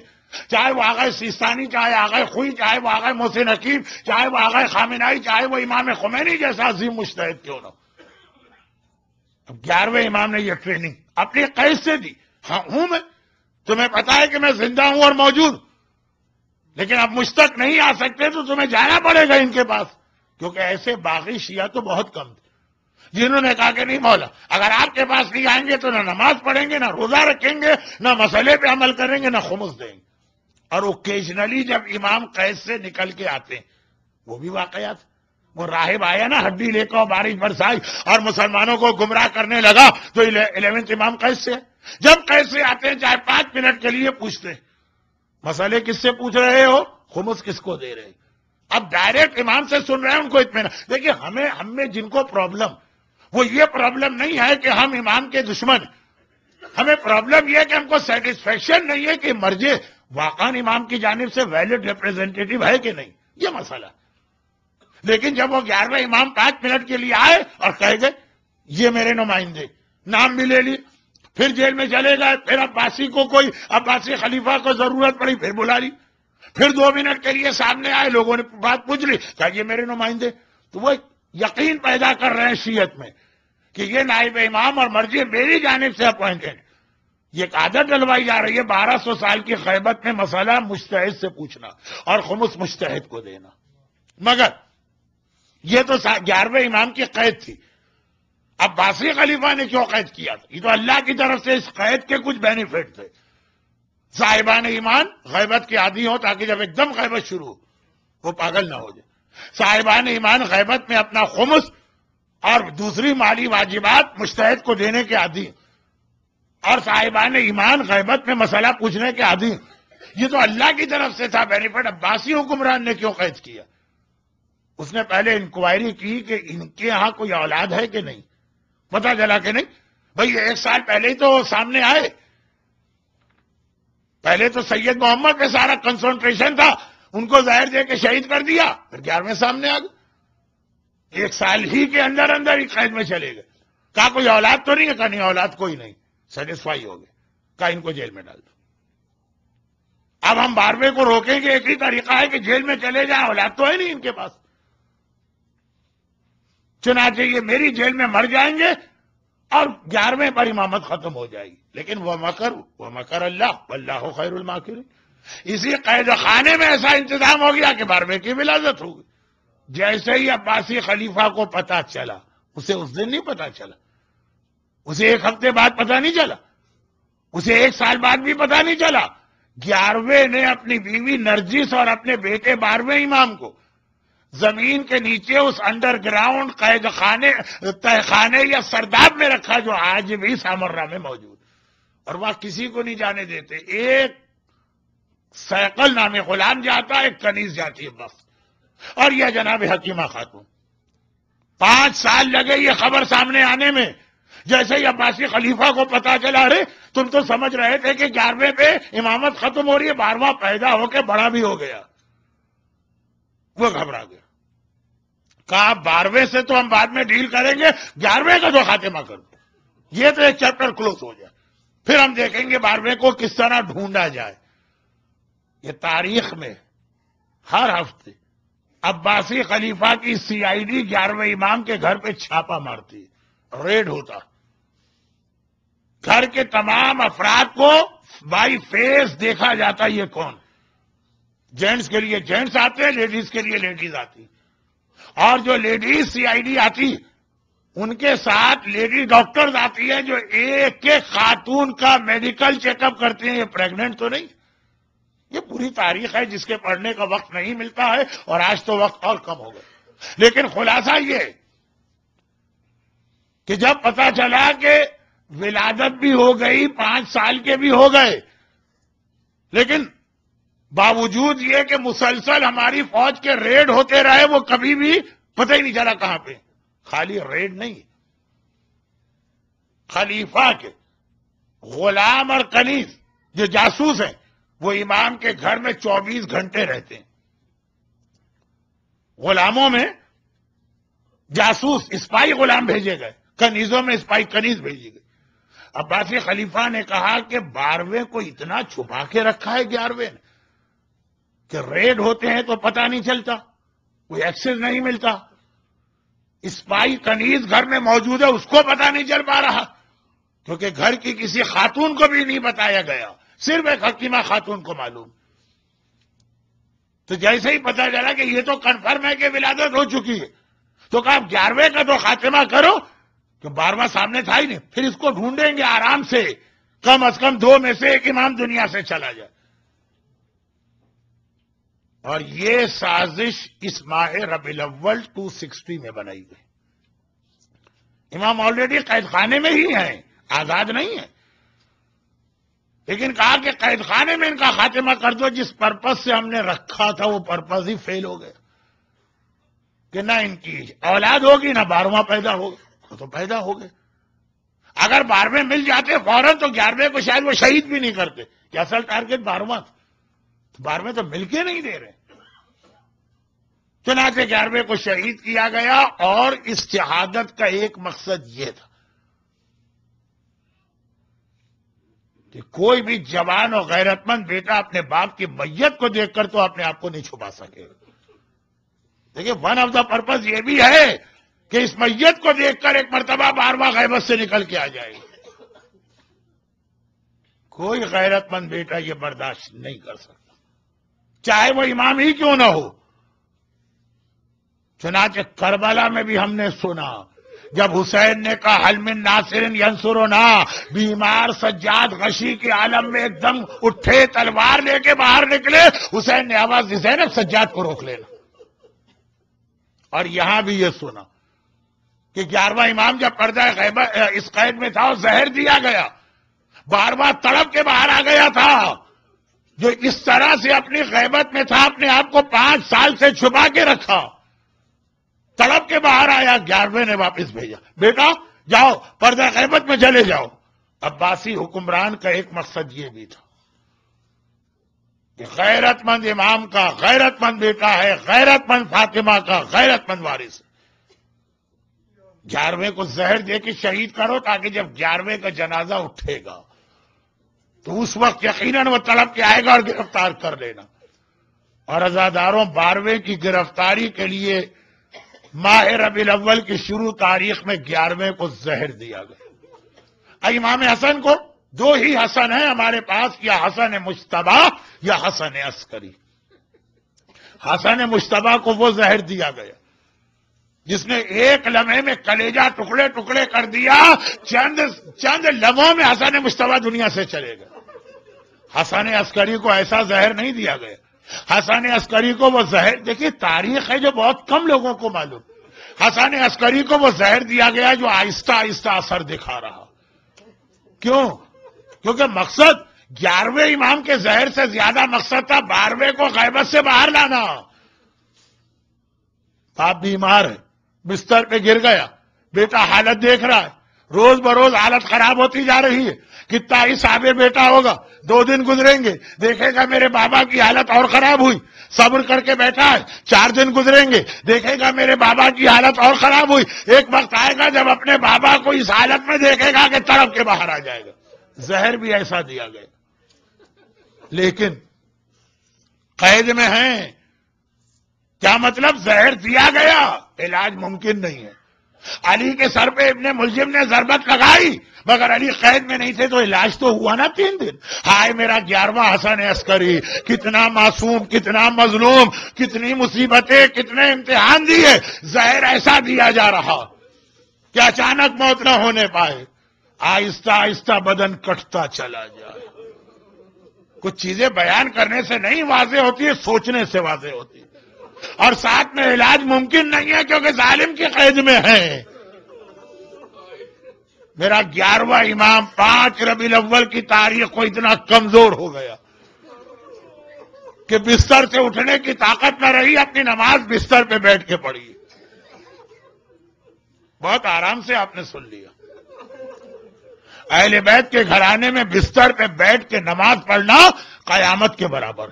چاہے وہ آغا سیستانی، چاہے آغا خوئی، چاہے وہ آغا محسن حکیم، چاہے وہ آغا خامنائی، چاہے وہ امام خمینی جیسا عظیم مجتہد کیوں نہ۔ اب 11ویں امام نے یہ ٹریننگ اپنی قید سے دی، ہاں ہوں میں، تمہیں پتا ہے کہ میں زندہ ہوں اور موجود، لیکن اب مجھ تک نہیں آ سکتے تو تمہیں جانا پڑے گا ان کے پاس، کیونکہ ایسے باغی شیعہ تو بہت کم تھے جنہوں نے کہا کہ نہیں مولا اگر آپ کے پاس نہیں آئیں گے تو نہ نماز پڑھیں گے، نہ روزہ رکھیں گے، نہ مسئلے پہ عمل کریں گے، نہ خمس دیں گے۔ اور اوکیجنلی جب امام قید سے نکل کے آتے ہیں، وہ بھی واقعات، وہ راہب آیا نا ہڈی لے کر بارش برسائی اور مسلمانوں کو گمراہ کرنے لگا، تو 11ویں امام قید سے، جب قید سے آتے ہیں چاہے 5 منٹ کے لیے پوچھتے ہیں مسئلے کس سے پوچھ رہے ہو، خمس کس کو دے رہے۔ اب ڈائریکٹ امام سے سن رہے ہیں ان کو اطمینان۔ دیکھیے ہم میں جن کو پرابلم، وہ یہ پرابلم نہیں ہے کہ ہم امام کے دشمن، ہمیں پرابلم یہ ہے کہ ہم کو سیٹسفیکشن نہیں ہے کہ مرجع واقعاً امام کی جانب سے ویلڈ ریپریزنٹیٹیو ہے کہ نہیں، یہ مسئلہ۔ لیکن جب وہ 11ویں امام 5 منٹ کے لیے آئے اور کہہ گئے یہ میرے نمائندے، نام بھی لے لی، پھر جیل میں چلے گئے، پھر عباسی کو کوئی عباسی خلیفہ کو ضرورت پڑی پھر بلا لی، پھر 2 منٹ کے لیے سامنے آئے، لوگوں نے بات پوچھ لی، کہا یہ میرے نمائندے، تو وہ یقین پیدا کر رہے ہیں شیعت میں کہ یہ نائب امام اور مرجع میری جانب سے اپوائنٹڈ۔ یہ ایک عادت ڈلوائی جا رہی ہے 1200 سال کی غیبت میں مسئلہ مجتہد سے پوچھنا اور خمس مجتہد کو دینا۔ مگر یہ تو 11ویں امام کی قید تھی، عباسی خلیفہ نے کیوں قید کیا تھا؟ یہ تو اللہ کی طرف سے اس قید کے کچھ بینیفٹ تھے۔ صاحبان ایمان غیبت کے عادی ہوں تاکہ جب ایک دم غیبت شروع ہو وہ پاگل نہ ہو جائے۔ صاحبان ایمان غیبت میں اپنا خمس اور دوسری مالی واجبات مجتہد کو دینے کے عادی، اور صاحبان ایمان غیبت میں مسئلہ پوچھنے کے عادی۔ یہ تو اللہ کی طرف سے تھا بینیفٹ۔ عباسی حکمران نے کیوں قید کیا؟ اس نے پہلے انکوائری کی کہ ان کے ہاں کوئی اولاد ہے کہ نہیں، پتا چلا کہ نہیں، بھئی 1 سال پہلے ہی تو سامنے آئے، پہلے تو سید محمد پہ سارا کنسنٹریشن تھا، ان کو زہر دے کے شہید کر دیا، پھر 11ویں سامنے آ گئے، 1 سال ہی کے اندر ہی قید میں چلے گئے۔ کہا کوئی اولاد تو نہیں ہے؟ کہا نہیں اولاد کوئی نہیں، سیٹسفائی ہو گئے، کہا ان کو جیل میں ڈال دو۔ اب ہم 12ویں کو روکیں گے، ایک ہی طریقہ ہے کہ جیل میں چلے جائیں، اولاد تو ہے نہیں ان کے پاس، چنانچہ یہ میری جیل میں مر جائیں گے اور 11ویں پر امامت ختم ہو جائے گی. لیکن وہ مکر اللہ واللہ خیر الماکرین. اسی قید خانے میں ایسا انتظام ہو گیا کہ 12ویں کی ولادت ہو گئی. جیسے ہی عباسی خلیفہ کو پتا چلا، اسے اس دن نہیں پتا چلا، اسے ایک ہفتے بعد پتا نہیں چلا، اسے ایک سال بعد بھی پتا نہیں چلا. 11ویں نے اپنی بیوی نرجس اور اپنے بیٹے 12ویں امام کو زمین کے نیچے اس انڈر گراؤنڈ قید خانے تہ خانے یا سرداب میں رکھا جو آج بھی سامرہ میں موجود، اور وہاں کسی کو نہیں جانے دیتے. ایک سیقل نام غلام جاتا ہے، ایک کنیز جاتی ہے بس. اور یہ جناب حکیمہ خاتون 5 سال لگے یہ خبر سامنے آنے میں. جیسے ہی عباسی خلیفہ کو پتا چلا، ارے تم تو سمجھ رہے تھے کہ 11ویں پہ امامت ختم ہو رہی ہے، 12واں پیدا ہو کے بڑا بھی ہو گیا. وہ گھبرا گیا، کہا 12ویں سے تو ہم بعد میں ڈیل کریں گے، 11ویں کا تو خاتمہ کر دو، یہ تو ایک چیپٹر کلوز ہو جائے، پھر ہم دیکھیں گے 12ویں کو کس طرح ڈھونڈا جائے. یہ تاریخ میں ہر ہفتے عباسی خلیفہ کی CID 11ویں امام کے گھر پہ چھاپا مارتی، ریڈ ہوتا. گھر کے تمام افراد کو بائی فیس دیکھا جاتا یہ کون. جینٹس کے لیے جینٹس آتے ہیں، لیڈیز کے لیے لیڈیز آتی. اور جو لیڈیز CID آتی ان کے ساتھ لیڈی ڈاکٹرز آتی ہیں جو ایک ایک خاتون کا میڈیکل چیک اپ کرتے ہیں، یہ پریگننٹ تو نہیں. یہ پوری تاریخ ہے جس کے پڑھنے کا وقت نہیں ملتا ہے، اور آج تو وقت اور کم ہو گیا. لیکن خلاصہ یہ کہ جب پتا چلا کہ ولادت بھی ہو گئی، 5 سال کے بھی ہو گئے، لیکن باوجود یہ کہ مسلسل ہماری فوج کے ریڈ ہوتے رہے، وہ کبھی بھی پتہ ہی نہیں چلا کہاں پہ. خالی ریڈ نہیں، خلیفہ کے غلام اور کنیز جو جاسوس ہیں وہ امام کے گھر میں 24 گھنٹے رہتے ہیں. غلاموں میں جاسوس اسپائی غلام بھیجے گئے، کنیزوں میں اسپائی کنیز بھیجی گئی. عباسی خلیفہ نے کہا کہ 12ویں کو اتنا چھپا کے رکھا ہے 11ویں نے کہ ریڈ ہوتے ہیں تو پتہ نہیں چلتا، کوئی ایکسس نہیں ملتا. اسپائی کنیز گھر میں موجود ہے، اس کو پتہ نہیں چل پا رہا کیونکہ گھر کی کسی خاتون کو بھی نہیں بتایا گیا، صرف ایک حکیمہ خاتون کو معلوم. تو جیسے ہی پتہ چلا کہ یہ تو کنفرم ہے کہ ولادت ہو چکی ہے، تو کہا 11ویں کا تو خاتمہ کرو، کہ 12واں سامنے تھا ہی نہیں، پھر اس کو ڈھونڈیں گے آرام سے، کم از کم 2 میں سے ایک امام دنیا سے چلا جائے. اور یہ سازش اس ماہ ربیع الاول 260 میں بنائی گئی. امام آلریڈی قید خانے میں ہی ہیں، آزاد نہیں ہیں، لیکن کہا کہ قید خانے میں ان کا خاتمہ کر دو. جس پرپس سے ہم نے رکھا تھا وہ پرپس ہی فیل ہو گیا کہ نہ ان کی اولاد ہوگی نہ 12واں پیدا ہوگا. تو پیدا ہو گئے. اگر 12ویں مل جاتے فوراً تو 11ویں کو شاید وہ شہید بھی نہیں کرتے کہ اصل ٹارگٹ 12واں تھا. 12ویں تو مل کے نہیں دے رہے. چنانچہ 11ویں کو شہید کیا گیا، اور اس شہادت کا ایک مقصد یہ تھا کہ کوئی بھی جوان اور غیرت مند بیٹا اپنے باپ کی میت کو دیکھ کر تو اپنے آپ کو نہیں چھپا سکے. دیکھیے ون آف دا پرپز یہ بھی ہے کہ اس میت کو دیکھ کر ایک مرتبہ 12واں غیبت سے نکل کے آ جائے. کوئی غیرت مند بیٹا یہ برداشت نہیں کر سکتا، چاہے وہ امام ہی کیوں نہ ہو. چنانچہ کربلا میں بھی ہم نے سنا جب حسین نے کہا حل من ناصر ینصرنا، بیمار سجاد غشی کے عالم میں ایک دم اٹھے، تلوار لے کے باہر نکلے. حسین نے آواز دی زینب سجاد کو روک لینا. اور یہاں بھی یہ سنا کہ 11واں امام جب پردہ غیبت اس قید میں تھا اور زہر دیا گیا، 12واں تڑپ کے باہر آ گیا تھا، جو اس طرح سے اپنی غیبت میں تھا، اپنے آپ کو 5 سال سے چھپا کے رکھا، تڑپ کے باہر آیا. 11ویں نے واپس بھیجا، بیٹا جاؤ پردہ غیبت میں چلے جاؤ. عباسی حکمران کا ایک مقصد یہ بھی تھا کہ غیرت مند امام کا غیرت مند بیٹا ہے، غیرت مند فاطمہ کا غیرت مند وارث. 11ویں کو زہر دے کے شہید کرو تاکہ جب 11ویں کا جنازہ اٹھے گا تو اس وقت یقیناً وہ تڑپ کے آئے گا اور گرفتار کر لینا. اور عزاداروں 12ویں کی گرفتاری کے لیے ماہ ربیع الاول کی شروع تاریخ میں 11ویں کو زہر دیا گیا. امام حسن کو دو ہی حسن ہیں ہمارے پاس، یا حسن مجتبی یا حسن عسکری۔ حسن مجتبی کو وہ زہر دیا گیا جس نے ایک لمحے میں کلیجہ ٹکڑے ٹکڑے کر دیا، چند لمحوں میں حسن مجتبی دنیا سے چلے گئے۔ حسن عسکری کو ایسا زہر نہیں دیا گیا۔ حسن عسکری کو وہ زہر، دیکھیے تاریخ ہے جو بہت کم لوگوں کو معلوم، حسن عسکری کو وہ زہر دیا گیا جو آہستہ آہستہ اثر دکھا رہا۔ کیوں؟ کیونکہ مقصد 11ویں امام کے زہر سے زیادہ مقصد تھا 12ویں کو غیبت سے باہر لانا۔ باپ بیمار ہے، بستر پہ گر گیا، بیٹا حالت دیکھ رہا ہے، روز بروز حالت خراب ہوتی جا رہی ہے، کتنا ہی صابر بیٹا ہوگا، 2 دن گزریں گے دیکھے گا میرے بابا کی حالت اور خراب ہوئی، صبر کر کے بیٹھا ہے، 4 دن گزریں گے دیکھے گا میرے بابا کی حالت اور خراب ہوئی، ایک وقت آئے گا جب اپنے بابا کو اس حالت میں دیکھے گا کہ تڑپ کے باہر آ جائے گا۔ زہر بھی ایسا دیا گیا، لیکن قید میں ہیں۔ کیا مطلب؟ زہر دیا گیا، علاج ممکن نہیں ہے۔ علی کے سر پہ ابن ملجم نے ضربت لگائی، مگر علی قید میں نہیں تھے تو علاج تو ہوا نا 3 دن۔ ہائے میرا 11واں حسن عسکری، کتنا معصوم، کتنا مظلوم، کتنی مصیبتیں، کتنے امتحان دیے، زہر ایسا دیا جا رہا کہ اچانک موت نہ ہونے پائے، آہستہ آہستہ بدن کٹتا چلا جائے۔ کچھ چیزیں بیان کرنے سے نہیں واضح ہوتی ہے، سوچنے سے واضح ہوتی ہے، اور ساتھ میں علاج ممکن نہیں ہے کیونکہ ظالم کی قید میں ہے۔ میرا 11واں امام 5 ربیع الاول کی تاریخ کو اتنا کمزور ہو گیا کہ بستر سے اٹھنے کی طاقت نہ رہی، اپنی نماز بستر پہ بیٹھ کے پڑھی۔ بہت آرام سے آپ نے سن لیا۔ اہل بیت کے گھرانے میں بستر پہ بیٹھ کے نماز پڑھنا قیامت کے برابر۔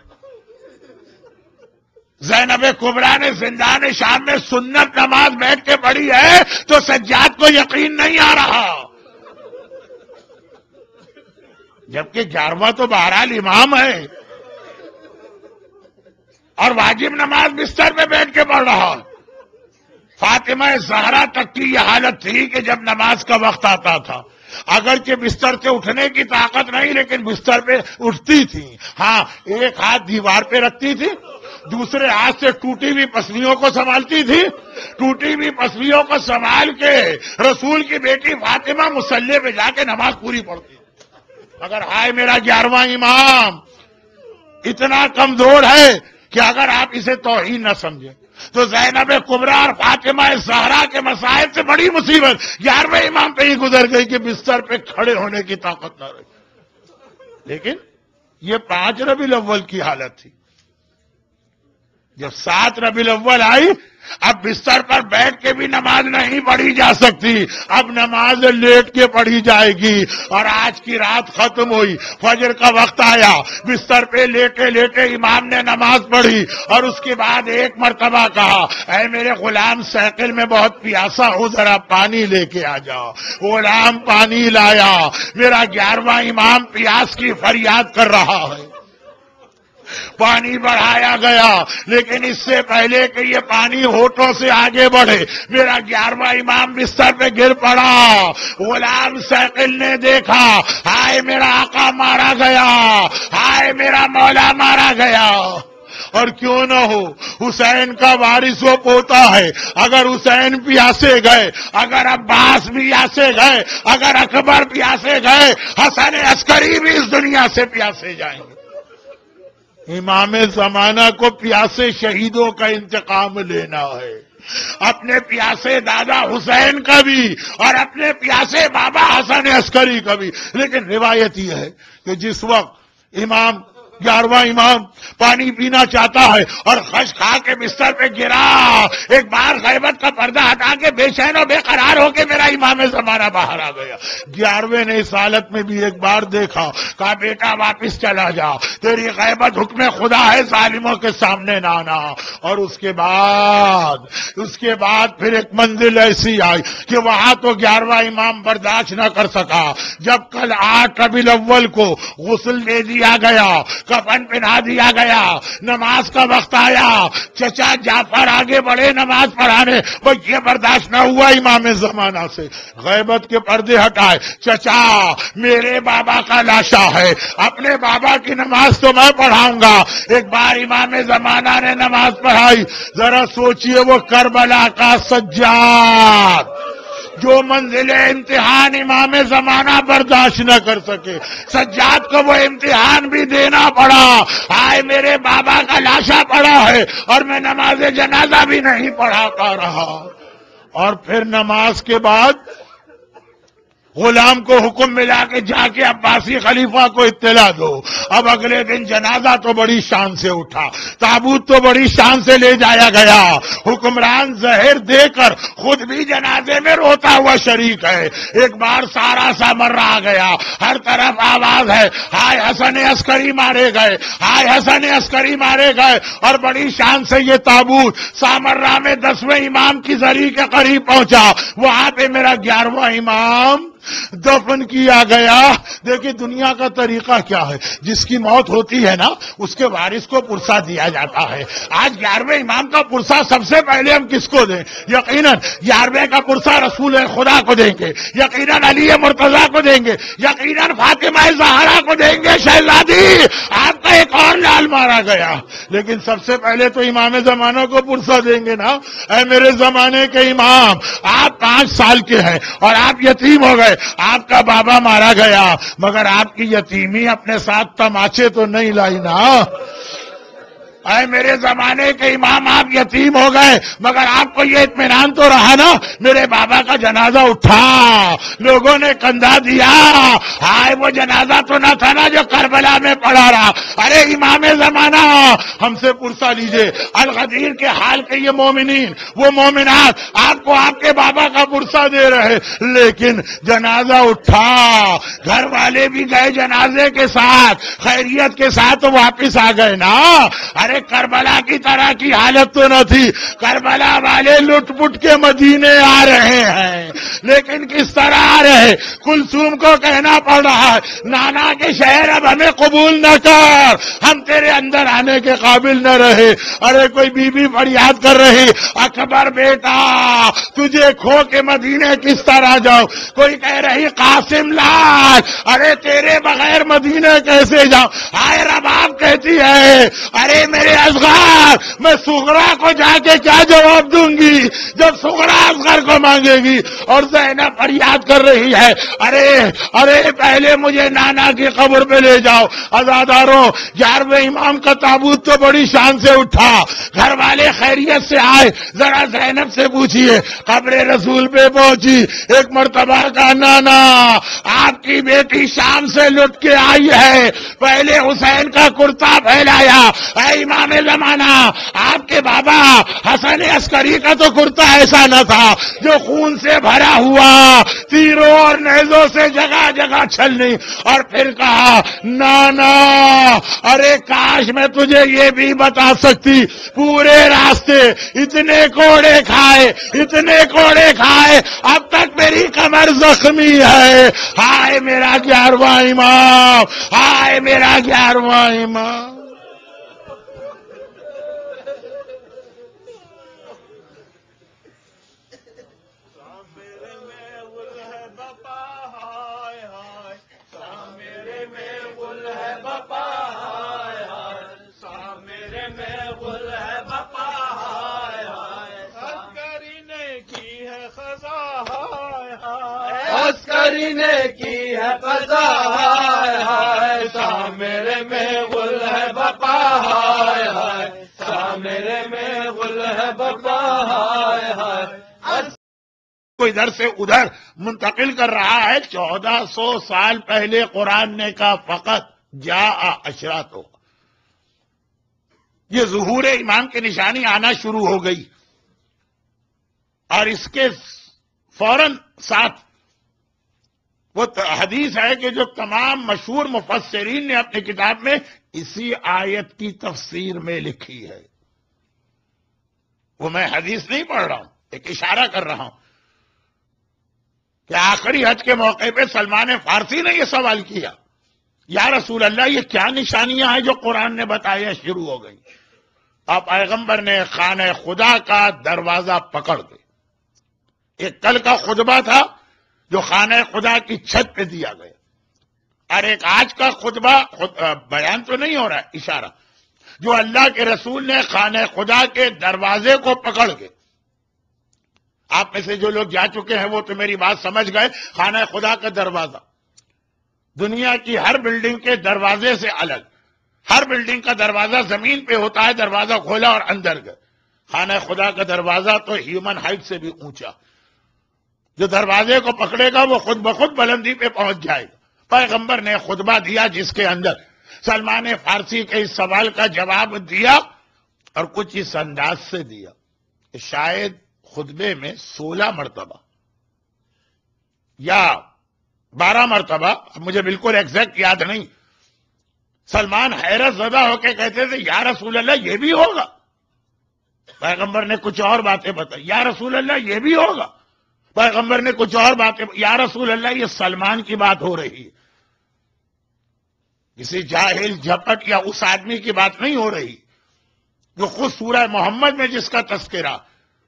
زینب کبریٰ نے زندان شام میں سنت نماز بیٹھ کے پڑھی ہے تو سجاد کو یقین نہیں آ رہا، جبکہ 11واں تو بہرحال امام ہے اور واجب نماز بستر پہ بیٹھ کے پڑھ رہا۔ فاطمہ زہرا تک کی یہ حالت تھی کہ جب نماز کا وقت آتا تھا، اگرچہ بستر سے اٹھنے کی طاقت نہیں لیکن بستر پہ اٹھتی تھی، ہاں ایک ہاتھ دیوار پہ رکھتی تھی، دوسرے ہاتھ سے ٹوٹی ہوئی پسلیوں کو سنبھالتی تھی، ٹوٹی ہوئی پسلیوں کو سنبھال کے رسول کی بیٹی فاطمہ مصلی پہ جا کے نماز پوری پڑھتی۔ مگر ہائے میرا 11واں امام اتنا کمزور ہے کہ اگر آپ اسے توہین نہ سمجھیں تو زینب کبریٰ اور فاطمہ زہرا کے مسائل سے بڑی مصیبت 11ویں امام پہ ہی گزر گئی کہ بستر پہ کھڑے ہونے کی طاقت نہ رہی۔ لیکن یہ 5 ربیع الاول کی حالت تھی۔ جب 7 ربیع الاول آئی، اب بستر پر بیٹھ کے بھی نماز نہیں پڑھی جا سکتی، اب نماز لیٹ کے پڑھی جائے گی۔ اور آج کی رات ختم ہوئی، فجر کا وقت آیا، بستر پہ لیٹے لیٹے امام نے نماز پڑھی اور اس کے بعد ایک مرتبہ کہا، اے میرے غلام سیکل میں بہت پیاسا ہوں، ذرا پانی لے کے آ جاؤ۔ غلام پانی لایا۔ میرا 11واں امام پیاس کی فریاد کر رہا ہے۔ پانی بڑھایا گیا، لیکن اس سے پہلے کہ یہ پانی ہونٹوں سے آگے بڑھے میرا 11واں امام بستر پہ گر پڑا۔ غلام سیقل نے دیکھا، ہائے میرا آقا مارا گیا، ہائے میرا مولا مارا گیا۔ اور کیوں نہ ہو، حسین کا وارث وہ پوتا ہے، اگر حسین پیاسے گئے، اگر عباس پیاسے گئے، اگر اکبر پیاسے گئے، حسن عسکری بھی اس دنیا سے پیاسے جائیں گے۔ امام زمانہ کو پیاسے شہیدوں کا انتقام لینا ہے، اپنے پیاسے دادا حسین کا بھی اور اپنے پیاسے بابا حسن عسکری کا بھی۔ لیکن روایت یہ ہے کہ جس وقت 11واں امام پانی پینا چاہتا ہے اور خش کھا کے بستر پہ گرا، ایک بار غیبت کا پردہ ہٹا کے بے چین و بے قرار ہو کے میرا امام زمانہ باہر آ گیا۔ 11ویں نے اس حالت میں بھی ایک بار دیکھا، کہا بیٹا واپس چلا جا، تیری غیبت حکم خدا ہے، ظالموں کے سامنے نہ آنا۔ اور اس کے بعد پھر ایک منزل ایسی آئی کہ وہاں تو 11واں امام برداشت نہ کر سکا۔ جب کل 8 ربیع الاول کو غسل دے دیا گیا، کفن پہنا دیا گیا، نماز کا وقت آیا، چچا جعفر آگے بڑھے نماز پڑھانے، وہ یہ برداشت نہ ہوا امام زمانہ سے، غیبت کے پردے ہٹائے، چچا میرے بابا کا لاشا ہے، اپنے بابا کی نماز تو میں پڑھاؤں گا۔ ایک بار امام زمانہ نے نماز پڑھائی، ذرا سوچئے وہ کربلا کا سجاد جو منزل امتحان امام زمانہ برداشت نہ کر سکے، سجاد کو وہ امتحان بھی دینا پڑا، آئے میرے بابا کا لاشا پڑا ہے اور میں نماز جنازہ بھی نہیں پڑھا پا رہا۔ اور پھر نماز کے بعد غلام کو حکم ملا کہ جا کے عباسی خلیفہ کو اطلاع دو۔ اب اگلے دن جنازہ تو بڑی شان سے اٹھا، تابوت تو بڑی شان سے لے جایا گیا، حکمران زہر دے کر خود بھی جنازے میں روتا ہوا شریک ہے۔ ایک بار سارا سامرا آ گیا، ہر طرف آواز ہے، ہائے حسن عسکری مارے گئے، ہائے حسن عسکری مارے گئے، اور بڑی شان سے یہ تابوت سامرا میں 10ویں امام کی زری کے قریب پہنچا، وہاں پہ میرا 11واں امام دفن کیا گیا۔ دیکھیں دنیا کا طریقہ کیا ہے، جس کی موت ہوتی ہے نا اس کے وارث کو پرسہ دیا جاتا ہے۔ آج 11ویں امام کا پرسہ سب سے پہلے ہم کس کو دیں؟ یقیناً 11ویں کا پرسہ رسول خدا کو دیں گے، یقیناً علی مرتضیٰ کو دیں گے، یقیناً فاطمہ زہرا کو دیں گے۔ شہزادی آپ کا ایک اور لال مارا گیا، لیکن سب سے پہلے تو امام زمانہ کو پرسہ دیں گے نا۔ اے میرے زمانے کے امام، آپ 5 سال کے ہیں اور آپ یتیم ہو گئے، آپ کا بابا مارا گیا، مگر آپ کی یتیمی اپنے ساتھ تماچے تو نہیں لائی نا۔ اے میرے زمانے کے امام، آپ یتیم ہو گئے مگر آپ کو یہ اطمینان تو رہا نا میرے بابا کا جنازہ اٹھا، لوگوں نے کندھا دیا، ہائے وہ جنازہ تو نہ تھا نا جو کربلا میں پڑا رہا۔ ارے امام زمانہ ہم سے پرسہ لیجئے، الغدیر کے حال کے یہ مومنین وہ مومنات آپ کو آپ کے بابا کا پرسہ دے رہے، لیکن جنازہ اٹھا، گھر والے بھی گئے جنازے کے ساتھ، خیریت کے ساتھ واپس آ گئے نا۔ ارے کربلا کی طرح کی حالت تو نہ تھی، کربلا والے لٹ پٹ کے مدینے آ رہے ہیں، لیکن کس طرح آ رہے؟ کلثوم کو کہنا پڑ رہا ہے نانا کے شہر اب ہمیں قبول نہ کر، ہم تیرے اندر آنے کے قابل نہ رہے۔ ارے کوئی بی بی فریاد کر رہی اکبر بیٹا تجھے کھو کے مدینے کس طرح جاؤ، کوئی کہہ رہی قاسم لال ارے تیرے بغیر مدینے کیسے جاؤ۔ ہائے رباب کہتی ہے ارے میرے اصغر میں صغرا کو جا کے کیا جواب دوں گی جب صغرا اصغر کو مانگے گی، اور زینب فریاد کر رہی ہے ارے ارے پہلے مجھے نانا کی قبر پہ لے جاؤ۔ عزاداروں 11ویں امام کا تابوت تو بڑی شان سے اٹھا، گھر والے خیریت سے آئے، ذرا زینب سے پوچھئے قبر رسول پہ پہنچی، ایک مرتبہ کا نانا آپ کی بیٹی شام سے لٹ کے آئی ہے، پہلے حسین کا کرتا پھیلایا۔ اے امام زمانہ آپ کے بابا حسن عسکری کا تو کرتا ایسا نہ تھا جو خون سے بھرا ہوا، تیروں اور نیزوں سے جگہ جگہ چھلنی، اور پھر کہا نانا ارے کاش میں تجھے یہ بھی بتا سکتی پورے راستے اتنے کوڑے کھائے اتنے کوڑے کھائے اب تک میری کمر زخمی ہے۔ ہائے میرا 11واں امام، ہائے میرا 11واں امام۔ عسکری نے کی ہے قضا ہائے ہائے، شام میرے میں گل ہے بپا ہائے ہائے، شام میرے میں گل ہے بپا ہائے ہائے۔ کو ادھر سے ادھر منتقل کر رہا ہے۔ 1400 سال پہلے قرآن نے کہا فقط جاء اشراطو، یہ ظہور امام کی نشانی آنا شروع ہو گئی، اور اس کے فوراً ساتھ وہ حدیث ہے کہ جو تمام مشہور مفسرین نے اپنی کتاب میں اسی آیت کی تفسیر میں لکھی ہے۔ وہ میں حدیث نہیں پڑھ رہا ہوں، ایک اشارہ کر رہا ہوں کہ آخری حج کے موقع پہ سلمان فارسی نے یہ سوال کیا، یا رسول اللہ یہ کیا نشانیاں ہیں جو قرآن نے بتایا؟ شروع ہو گئی. اب پیغمبر نے خانہ خدا کا دروازہ پکڑ کے، ایک کل کا خطبہ تھا جو خانہ خدا کی چھت پہ دیا گیا، اور ایک آج کا خطبہ بیان تو نہیں ہو رہا ہے، اشارہ، جو اللہ کے رسول نے خانہ خدا کے دروازے کو پکڑ کے، آپ میں سے جو لوگ جا چکے ہیں وہ تو میری بات سمجھ گئے. خانہ خدا کا دروازہ دنیا کی ہر بلڈنگ کے دروازے سے الگ، ہر بلڈنگ کا دروازہ زمین پہ ہوتا ہے، دروازہ کھولا اور اندر گئے. خانہ خدا کا دروازہ تو ہیومن ہائٹ سے بھی اونچا، جو دروازے کو پکڑے گا وہ خود بخود بلندی پہ پہنچ جائے گا. پیغمبر نے خطبہ دیا جس کے اندر سلمان فارسی کے اس سوال کا جواب دیا، اور کچھ اس انداز سے دیا کہ شاید خطبے میں 16 مرتبہ یا 12 مرتبہ، مجھے بالکل ایگزیکٹ یاد نہیں، سلمان حیرت زدہ ہو کے کہتے تھے یا رسول اللہ یہ بھی ہوگا. پیغمبر نے کچھ اور باتیں بتائی، یا رسول اللہ یہ بھی ہوگا. پیغمبر نے کچھ اور باتیں، یا رسول اللہ یہ سلمان کی بات ہو رہی ہے، کسی جاہل جھپٹ یا اس آدمی کی بات نہیں ہو رہی جو خود سورہ محمد میں جس کا تذکرہ،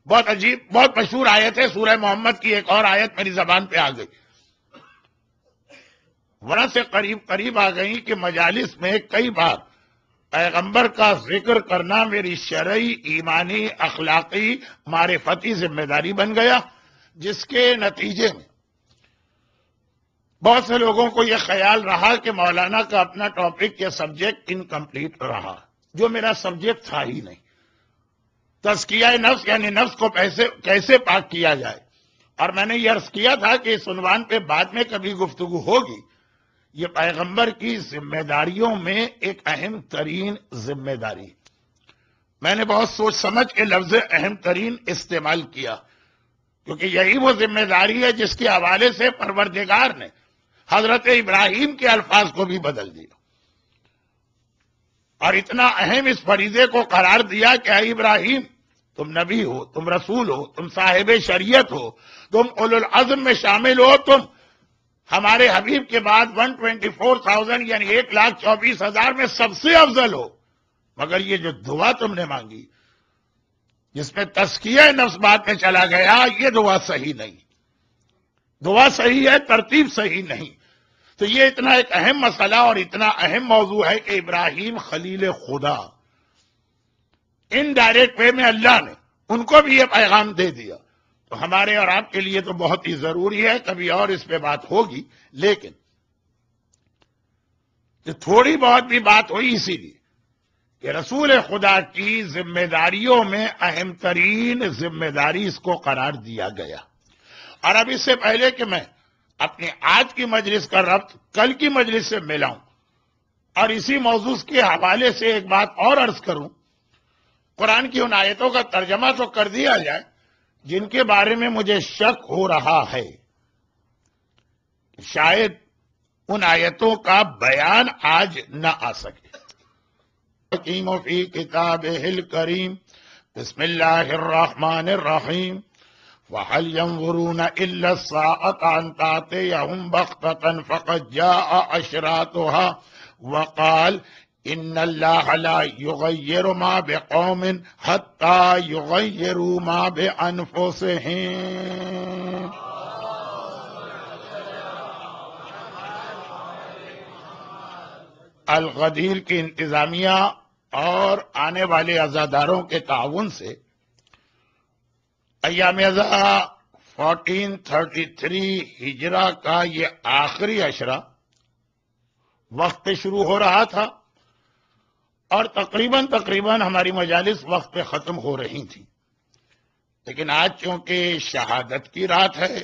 بہت عجیب، بہت مشہور آیت ہے سورہ محمد کی، ایک اور آیت میری زبان پہ آ گئی، ورنہ سے قریب قریب آ گئی کہ مجالس میں کئی بار پیغمبر کا ذکر کرنا میری شرعی، ایمانی، اخلاقی، معرفتی ذمہ داری بن گیا، جس کے نتیجے میں بہت سے لوگوں کو یہ خیال رہا کہ مولانا کا اپنا ٹاپک یا سبجیکٹ انکمپلیٹ رہا، جو میرا سبجیکٹ تھا ہی نہیں. تزکیہ نفس یعنی نفس کو کیسے پاک کیا جائے. اور میں نے یہ عرض کیا تھا کہ اس عنوان پہ بعد میں کبھی گفتگو ہوگی. یہ پیغمبر کی ذمہ داریوں میں ایک اہم ترین ذمہ داری، میں نے بہت سوچ سمجھ کے لفظ اہم ترین استعمال کیا، کیونکہ یہی وہ ذمہ داری ہے جس کے حوالے سے پروردگار نے حضرت ابراہیم کے الفاظ کو بھی بدل دیا، اور اتنا اہم اس فریضے کو قرار دیا کہ اے ابراہیم، تم نبی ہو، تم رسول ہو، تم صاحب شریعت ہو، تم اولو العزم میں شامل ہو، تم ہمارے حبیب کے بعد 124,000 یعنی 1,24,000 میں سب سے افضل ہو، مگر یہ جو دعا تم نے مانگی جس میں تزکیہ نفس بات میں چلا گیا، یہ دعا صحیح نہیں، دعا صحیح ہے، ترتیب صحیح نہیں. تو یہ اتنا ایک اہم مسئلہ اور اتنا اہم موضوع ہے کہ ابراہیم خلیل خدا، انڈائریکٹ وے میں اللہ نے ان کو بھی یہ پیغام دے دیا. تو ہمارے اور آپ کے لیے تو بہت ہی ضروری ہے، کبھی اور اس پہ بات ہوگی، لیکن تھوڑی بہت بھی بات ہوئی اسی لیے کہ رسول خدا کی ذمہ داریوں میں اہم ترین ذمہ داری اس کو قرار دیا گیا. اور اب اس سے پہلے کہ میں اپنی آج کی مجلس کا ربط کل کی مجلس سے ملاؤں اور اسی موضوع کے حوالے سے ایک بات اور عرض کروں، قرآن کی ان آیتوں کا ترجمہ تو کر دیا جائے جن کے بارے میں مجھے شک ہو رہا ہے شاید ان آیتوں کا بیان آج نہ آ سکے. حکیم فی کتابہ الکریم، بسم اللہ الرحمن الرحیم. وَهَلْ يَنظُرُونَ إِلَّا السَّاعَةَ أَن تَأْتِيَهُم بَغْتَةً فَقَدْ جَاءَ أَشْرَاطُهَا وَقَالَ إِنَّ اللَّهَ لَا يُغَيِّرُ مَا بِقَوْمٍ حَتَّى يُغَيِّرُوا مَا بِأَنفُسِهِمْ. الغدیر کی انتظامیہ اور آنے والے عزاداروں کے تعاون سے ایام ازا 1433 ہجرہ کا یہ آخری عشرہ وقت پہ شروع ہو رہا تھا اور تقریباً ہماری مجالس وقت پہ ختم ہو رہی تھی. لیکن آج چونکہ شہادت کی رات ہے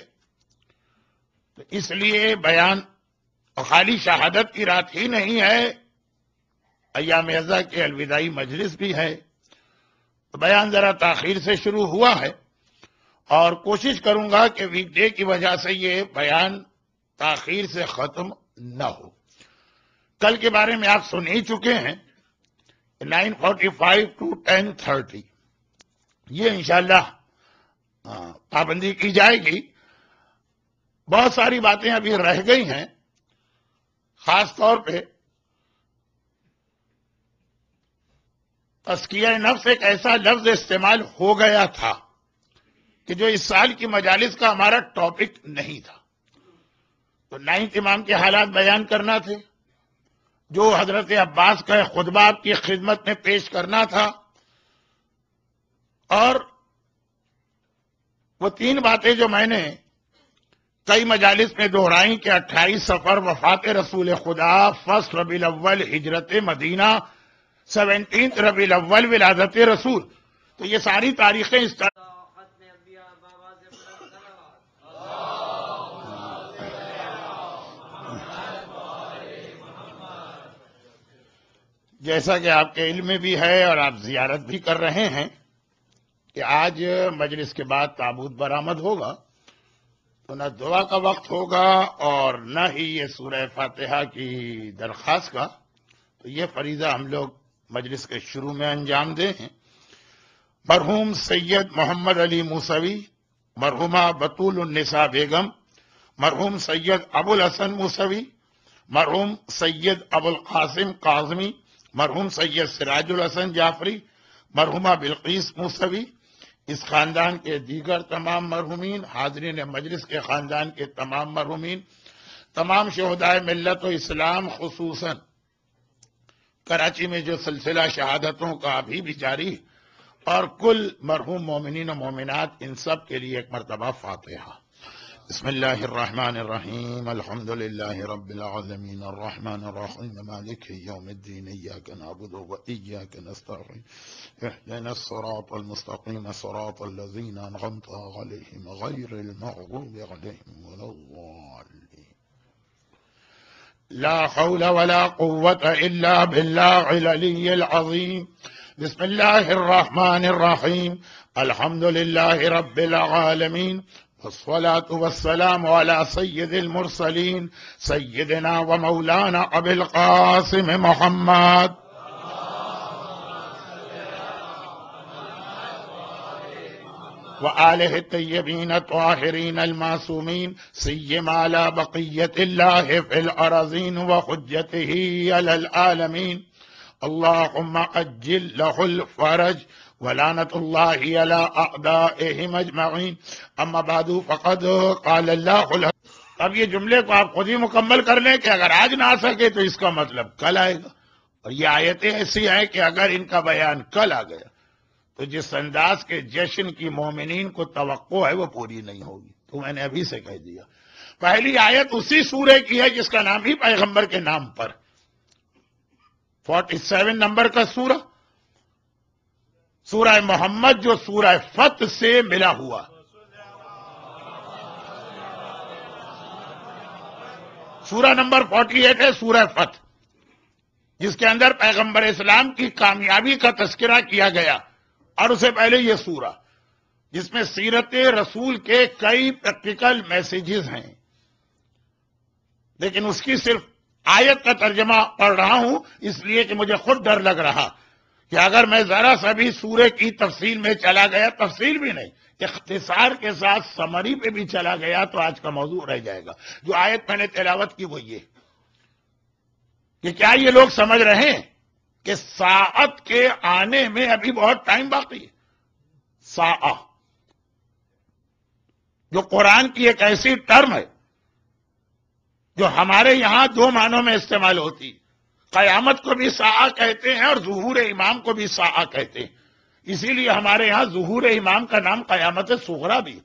تو اس لیے بیان خالی شہادت کی رات ہی نہیں ہے، ایام ازا کی الوداعی مجلس بھی ہے، تو بیان ذرا تاخیر سے شروع ہوا ہے اور کوشش کروں گا کہ ویک ڈے کی وجہ سے یہ بیان تاخیر سے ختم نہ ہو. کل کے بارے میں آپ سن ہی چکے ہیں، 9:45 to 10:30 یہ انشاءاللہ پابندی کی جائے گی. بہت ساری باتیں ابھی رہ گئی ہیں. خاص طور پہ تزکیہ نفس ایک ایسا لفظ استعمال ہو گیا تھا کہ جو اس سال کی مجالس کا ہمارا ٹاپک نہیں تھا. تو 9 امام کے حالات بیان کرنا تھے، جو حضرت عباس کا خطبہ آپ کی خدمت میں پیش کرنا تھا، اور وہ 3 باتیں جو میں نے کئی مجالس میں دہرائی کہ 28 صفر وفات رسول خدا، 1 ربیع الاول ہجرت مدینہ، 17 ربیع الاول ولادت رسول. تو یہ ساری تاریخیں اس طرح جیسا کہ آپ کے علم میں بھی ہے اور آپ زیارت بھی کر رہے ہیں کہ آج مجلس کے بعد تابوت برآمد ہوگا، تو نہ دعا کا وقت ہوگا اور نہ ہی یہ سورہ فاتحہ کی درخواست کا. تو یہ فریضہ ہم لوگ مجلس کے شروع میں انجام دیں ہیں. مرحوم سید محمد علی موسوی، مرحومہ بطول النساء بیگم، مرحوم سید ابو الحسن موسوی، مرحوم سید ابو القاسم کاظمی، مرحوم سید سراج الحسن جعفری، مرحومہ بلقیس موسوی، اس خاندان کے دیگر تمام مرحومین، حاضرین مجلس کے خاندان کے تمام مرحومین، تمام شہدائے ملت و اسلام، خصوصاً کراچی میں جو سلسلہ شہادتوں کا ابھی بھی جاری، اور کل مرحوم مومنین و مومنات، ان سب کے لیے ایک مرتبہ فاتحہ. بسم اللہ الرحمن الرحیم، الحمد للہ رب العالمین، الرحمن الرحیم، مالک یوم الدین، ایاک نعبد و ایاک نستعین، اهدنا الصراط المستقیم، صراط الذین انعمت علیہم غیر المغضوب علیہم ولا الضالین. لا حول ولا قوة الا باللہ العلی العظیم. بسم اللہ الرحمن الرحیم، الحمد للہ رب العالمین، والصلاة والسلام على سید المرسلین، سیدنا و مولانا ابی القاسم محمد. وآلہ الطیبین الطاہرین المعصومین، سیما علی بقیت اللہ فی الارضین وحجتہ علی العالمین. اللہم اجل لہ الفرج ولعنت اللہ علی اعدائہم اجمعین. اما بعد فقد قال اللہ. اب یہ جملے کو آپ خود ہی مکمل کر لیں کہ اگر آج نہ آ سکے تو اس کا مطلب کل آئے گا. اور یہ آیتیں ایسی ہیں کہ اگر ان کا بیان کل آ گیا تو جس انداز کے جشن کی مومنین کو توقع ہے وہ پوری نہیں ہوگی. تو میں نے ابھی سے کہہ دیا. پہلی آیت اسی سورے کی ہے جس کا نام ہی پیغمبر کے نام پر، 47 نمبر کا سورہ، سورہ محمد، جو سورہ فتح سے ملا ہوا. سورہ نمبر 48 ہے سورہ فتح، جس کے اندر پیغمبر اسلام کی کامیابی کا تذکرہ کیا گیا. اور اسے پہلے یہ سورہ جس میں سیرت رسول کے کئی پریکٹیکل میسیجز ہیں، لیکن اس کی صرف آیت کا ترجمہ پڑھ رہا ہوں اس لیے کہ مجھے خود ڈر لگ رہا کہ اگر میں ذرا سا بھی سورے کی تفصیل میں چلا گیا، تفصیل بھی نہیں، اختصار کے ساتھ سمری پہ بھی چلا گیا تو آج کا موضوع رہ جائے گا. جو آیت میں نے تلاوت کی وہ یہ کہ کیا یہ لوگ سمجھ رہے ہیں کہ ساعت کے آنے میں ابھی بہت ٹائم باقی ہے. ساعہ جو قرآن کی ایک ایسی ٹرم ہے جو ہمارے یہاں 2 معنوں میں استعمال ہوتی. قیامت کو بھی ساعہ کہتے ہیں اور ظہور امام کو بھی ساعہ کہتے ہیں. اسی لیے ہمارے یہاں ظہور امام کا نام قیامت صغریٰ بھی.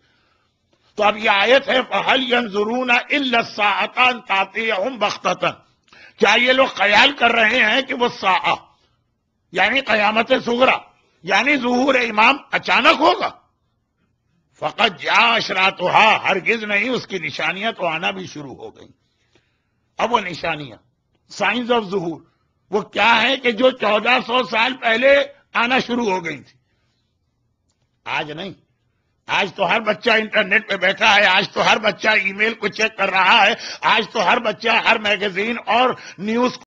تو اب یہ آیت ہے فَهَلْ يَنظُرُونَ إِلَّا السَّاعَةَ أَن تَأْتِيَهُمْ بَغْتَةً. کیا یہ لوگ خیال کر رہے ہیں کہ وہ ساعہ یعنی قیامت صغریٰ یعنی ظہور امام اچانک ہوگا؟ فقط جاء اشراطها، ہرگز نہیں، اس کی نشانیاں تو آنا بھی شروع ہو گئی. اب وہ نشانیاں، سائنز آف ظہور، وہ کیا ہے کہ جو 1400 سال پہلے آنا شروع ہو گئی تھی. آج نہیں. آج تو ہر بچہ انٹرنیٹ پہ بیٹھا ہے، آج تو ہر بچہ ای میل کو چیک کر رہا ہے، آج تو ہر بچہ ہر میگزین اور نیوز